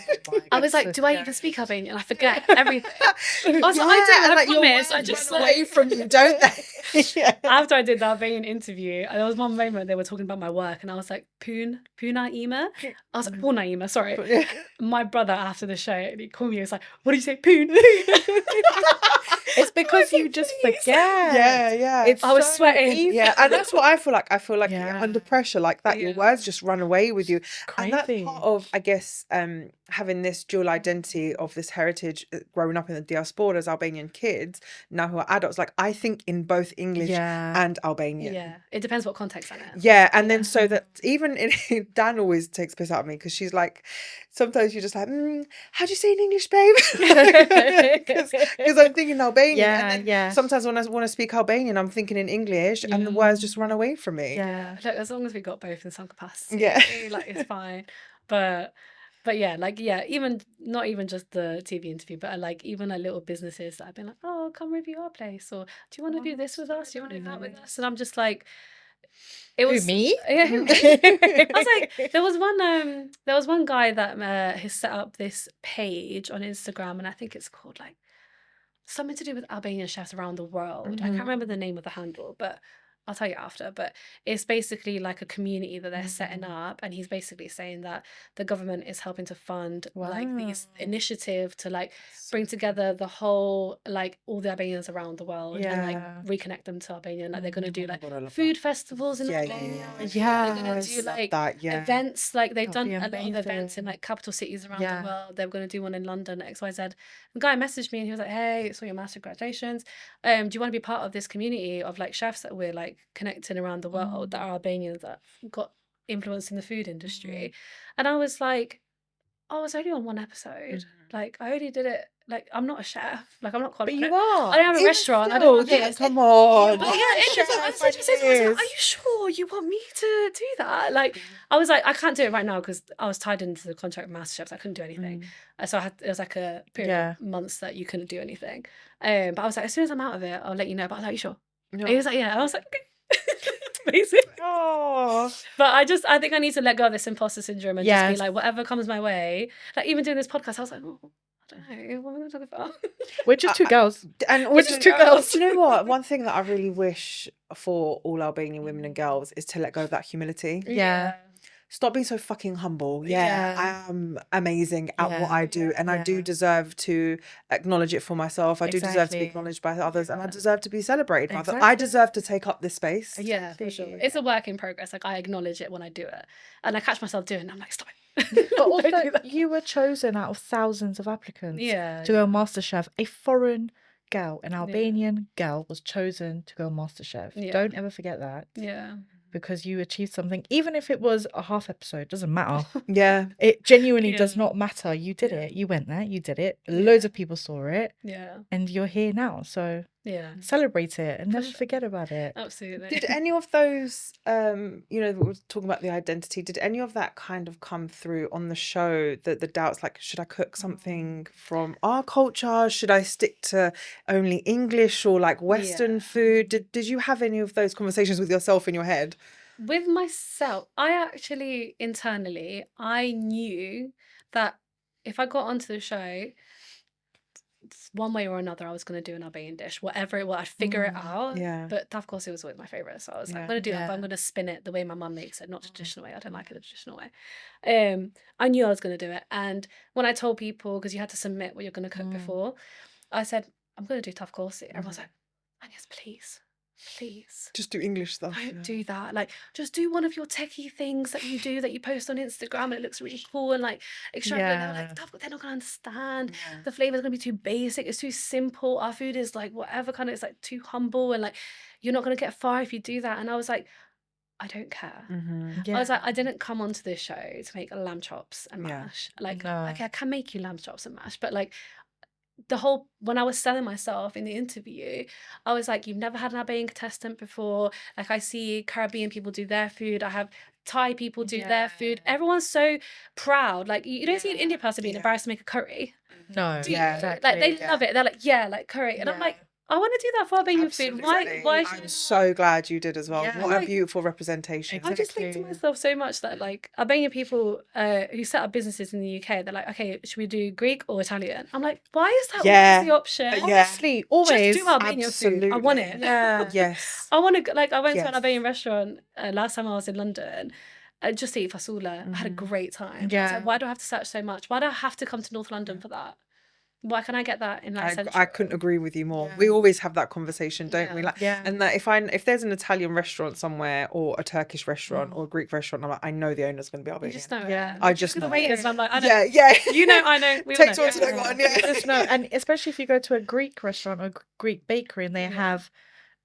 I was like, do I even speak Albanian? I forget everything. I was like, I do. I promise. I just run away from you, don't they? After I did the Albanian interview, there was one moment they were talking about my work, and I was like, Puna Ima. I was like, Puna Ima. Sorry. My brother after the show, he called me. He was like, "What do you say, Poon?" It's because you just forget. Yeah. It's I was so sweating. easy. Yeah, and that's what I feel like. I feel like Yeah. you're under pressure like that. Your words just run away with you. And that's Crazy. part of, I guess, having this dual identity of this heritage growing up in the diaspora as Albanian kids, now who are adults. Like, I think in both English and Albanian. Yeah, it depends what context I'm in. Yeah, and then so that even Dan always takes piss out of me because she's like, sometimes you're just like, how do you say in English, babe? Because I'm thinking Albanian. And then sometimes when I want to speak Albanian, I'm thinking in English, and the words just run away from me. Yeah, look, as long as we got both in some capacity, like it's fine. But yeah, like even not even just the TV interview, but like even like little businesses that I've been like, oh, come review our place, or do you want to do this with us? Do you want to do that with us? And I'm just like, it was Who, me? Yeah, who, me? I was like, there was one guy that has set up this page on Instagram, and I think it's called like something to do with Albanian chefs around the world. I can't remember the name of the handle, but I'll tell you after. But it's basically like a community that they're setting up, and he's basically saying that the government is helping to fund like these initiative to like bring together the whole like all the Albanians around the world and like reconnect them to Albania. Like they're gonna do like food festivals in Albania. They're gonna do like events. Like they've done a lot of events in like capital cities around the world. They're gonna do one in London, XYZ. The guy messaged me and he was like, "Hey, saw your master, congratulations. Do you want to be part of this community of like chefs that we're like connecting around the world that are Albanians that got influence in the food industry?" And I was like, I was only on one episode. Like I only did it. Like I'm not a chef. Like I'm not qualified. But you are. I don't have a restaurant. I don't have this. Come on. But yeah, are you sure you want me to do that? Like I was like, I can't do it right now because I was tied into the contract with MasterChef, so I couldn't do anything. So it was like a period of months that you couldn't do anything. But I was like, as soon as I'm out of it, I'll let you know. But I was like, you sure? And he was like, yeah. And I was like, okay. Amazing. But I think I need to let go of this imposter syndrome and just be like, whatever comes my way. Like even doing this podcast, I was like, oh, I don't know, what am I going to talk about? We're just two girls. And we're just two girls. Do you know what? One thing that I really wish for all Albanian women and girls is to let go of that humility. Stop being so fucking humble. I am amazing at what I do, and I do deserve to acknowledge it for myself. I do deserve to be acknowledged by others, and I deserve to be celebrated by others. I deserve to take up this space. Yeah, for sure. It's a work in progress. Like I acknowledge it when I do it, and I catch myself doing it. I'm like, stop it. But also, you were chosen out of thousands of applicants to go on MasterChef. A foreign girl, an Albanian girl, was chosen to go on MasterChef. Don't ever forget that. Because you achieved something, even if it was a half episode, doesn't matter. It genuinely does not matter. You did it. You went there. You did it. Loads of people saw it. And you're here now. So celebrate it and never forget about it. Absolutely. Did any of those, we were talking about the identity, did any of that kind of come through on the show, that the doubts, like, should I cook something from our culture? Should I stick to only English or like Western food? Did you have any of those conversations with yourself in your head? With myself, I actually internally, I knew that if I got onto the show, one way or another, I was going to do an Albanian dish, whatever it was, I'd figure it out. But of course, it was always my favorite. So I was like, I'm going to do that, but I'm going to spin it the way my mum makes it, not the traditional way. I don't like it the traditional way. I knew I was going to do it. And when I told people, because you had to submit what you're going to cook before, I said, I'm going to do tough course. Everyone was like, Anjeza, please. Just do English stuff. Don't do that. Like, just do one of your techie things that you do that you post on Instagram and it looks really cool and like extravagant. They're like, they're not gonna understand. The flavor's gonna be too basic. It's too simple. Our food is like whatever kind of. It's like too humble and like you're not gonna get far if you do that. And I was like, I don't care. I was like, I didn't come onto this show to make lamb chops and mash. Like, okay, I can make you lamb chops and mash, but like. When I was selling myself in the interview, I was like, you've never had an Albanian contestant before. Like I see Caribbean people do their food. I have Thai people do their food. Everyone's so proud. Like you don't see an Indian person being embarrassed to make a curry. No. Exactly. Like they love it. They're like, like curry. And I'm like, I want to do that for Albanian food. Why I'm so glad you did as well. What a beautiful representation. I just think to myself so much that like Albanian people who set up businesses in the UK, they're like, okay, should we do Greek or Italian? I'm like, why is that always the option? Honestly, always. Just do Albanian food. I want it. Yes. I want to, like, I went to an Albanian restaurant last time I was in London. Just to eat fasula. I had a great time. I was like, why do I have to search so much? Why do I have to come to North London for that? Why can I get that in like Central? I couldn't agree with you more. We always have that conversation, don't we? Like, Yeah. and that if there's an Italian restaurant somewhere or a Turkish restaurant or a Greek restaurant, I'm like, I know the owner's going to be Albanian. You just know Yeah. I just know. The waiters, and I'm like, I know. Yeah. You know, I know. We all Takes know. one to know one. Yeah. Just know, and especially if you go to a Greek restaurant or Greek bakery and they have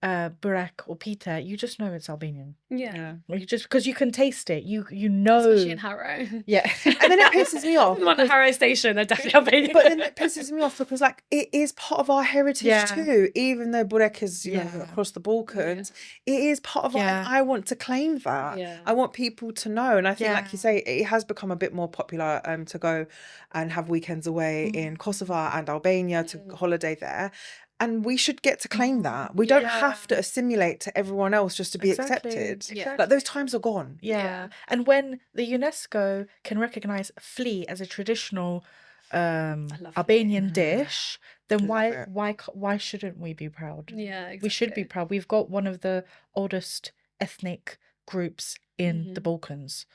burek or pita, you just know it's Albanian. Yeah. Or you just because you can taste it, you know. Especially in Harrow. Yeah, And then it pisses me off. On the Harrow station, they're definitely Albanian. But then it pisses me off because like it is part of our heritage Yeah. too. Even though burek is you know across the Balkans, it is part of our. I want to claim that. Yeah. I want people to know, and I think like you say, it has become a bit more popular to go and have weekends away in Kosovo and Albania to holiday there. And we should get to claim that. We don't have to assimilate to everyone else just to be accepted. Exactly. Like those times are gone. Yeah. And when the UNESCO can recognize flea as a traditional Albanian dish, then why shouldn't we be proud? Yeah, exactly. We should be proud. We've got one of the oldest ethnic groups in the Balkans.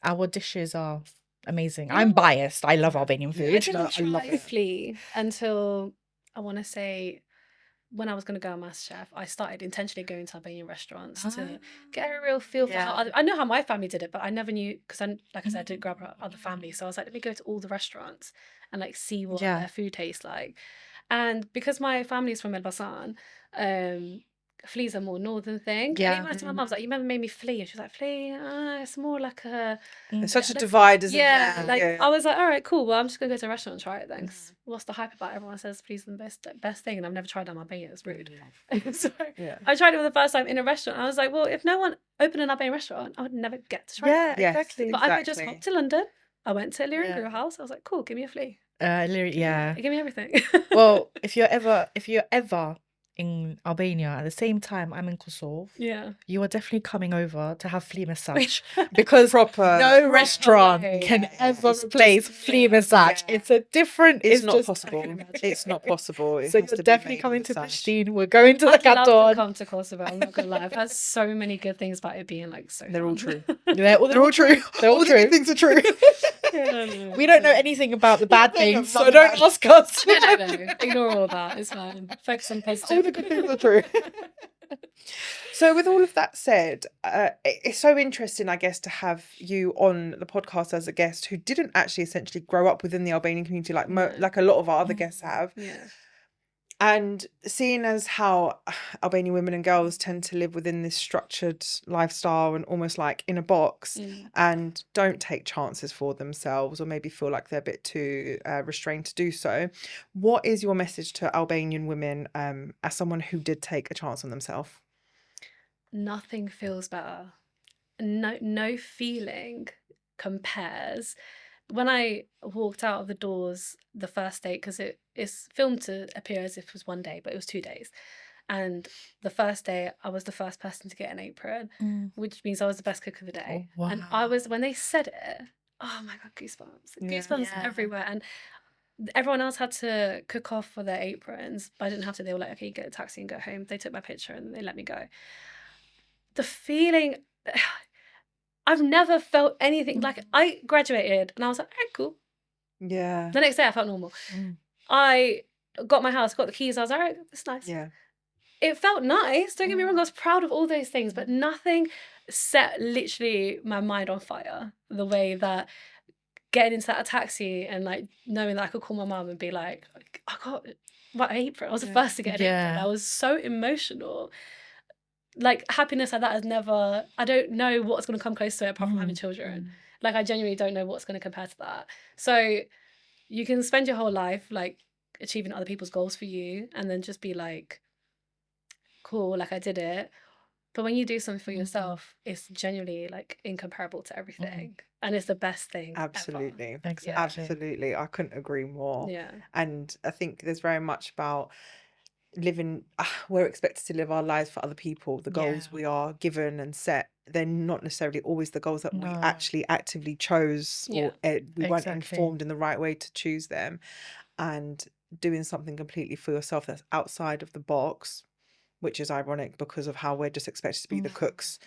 Our dishes are amazing. I'm biased. I love Albanian food. I didn't try flea until I want to say when I was going to go on MasterChef, I started intentionally going to Albanian restaurants to get a real feel for how I know how my family did it, but I never knew because like I said, I didn't grow up with other families. So I was like, let me go to all the restaurants and like see what their food tastes like. And because my family is from Elbasan, fleas are more northern thing. Yeah. And even when I told my mum, I was like, you never made me flea. And she was like, flea, it's more like a... It's such a divide, isn't it? I was like, all right, cool. Well, I'm just going to go to a restaurant and try it then. What's the hype about? Everyone says flea's the best thing. And I've never tried Albania. It's rude. So I tried it for the first time in a restaurant. I was like, well, if no one opened an Albanian restaurant, I would never get to try it. Yeah, exactly. But I just hopped to London. I went to Lyrian Brew House. I was like, cool, give me a flea. Give me everything. Well, if you're ever in Albania at the same time I'm in Kosovo, you are definitely coming over to have flea massage because no restaurant can ever replace flea massage. It's a different. It's not possible. It's not possible. So you're definitely coming to Pristina. We're going to the Katon. I'd love to come to Kosovo. I'm not gonna lie. I've heard so many good things about it being like so. They're all true. They're all true. All the good things are true. We don't know anything about the bad things, so don't ask us. No. Ignore all that. It's fine. Focus on positive. All the good things are true. So with all of that said, it's so interesting, I guess, to have you on the podcast as a guest who didn't actually essentially grow up within the Albanian community like a lot of our other guests have. Yeah. And seeing as how Albanian women and girls tend to live within this structured lifestyle and almost like in a box and don't take chances for themselves or maybe feel like they're a bit too restrained to do so, what is your message to Albanian women as someone who did take a chance on themselves? Nothing feels better. No feeling compares. When I walked out of the doors the first day, because it's filmed to appear as if it was one day, but it was 2 days. And the first day, I was the first person to get an apron, which means I was the best cook of the day. Oh, wow. And I was, when they said it, oh my God, goosebumps. Goosebumps everywhere. And everyone else had to cook off for their aprons, but I didn't have to. They were like, okay, you get a taxi and go home. They took my picture and they let me go. The feeling... I've never felt anything like I graduated and I was like, all right, cool. Yeah. The next day I felt normal. I got my house, got the keys. I was like, all right, it's nice. Yeah. It felt nice. Don't get me wrong. I was proud of all those things, but nothing set literally my mind on fire the way that getting into that taxi and like knowing that I could call my mum and be like, I got my apron. I was the first to get an apron. I was so emotional. Like happiness like that has never, I don't know what's going to come close to it apart from having children. Like I genuinely don't know what's going to compare to that. So you can spend your whole life like achieving other people's goals for you and then just be like, cool, like I did it. But when you do something for yourself, it's genuinely like incomparable to everything. And it's the best thing. Absolutely. Ever. Exactly. Absolutely. I couldn't agree more. Yeah. And I think there's very much about living, we're expected to live our lives for other people. The goals we are given and set, they're not necessarily always the goals that we actually actively chose or we weren't informed in the right way to choose them. And doing something completely for yourself that's outside of the box which is ironic because of how we're just expected to be the cooks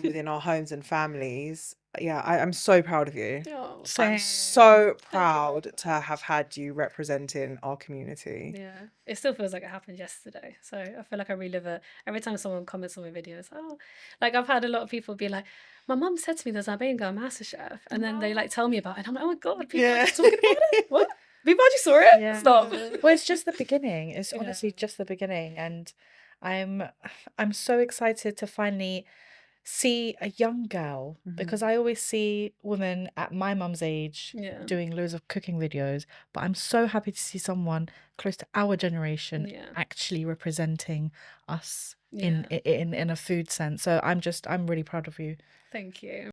within our homes and families. Yeah, I'm so proud of you. Oh, I'm so proud to have had you representing our community. yeah, it still feels like it happened yesterday. So I feel like I relive it every time someone comments on my videos. Oh, like I've had a lot of people be like, my mum said to me there's Albanian girl MasterChef, and then they like tell me about it, and I'm like, oh my god, people are just talking about it. What? People actually saw it? Yeah. Stop. Well, it's just the beginning. It's honestly just the beginning, and I'm so excited to finally see a young girl, because I always see women at my mum's age doing loads of cooking videos, but I'm so happy to see someone close to our generation actually representing us in a food sense. So I'm really proud of you. Thank you.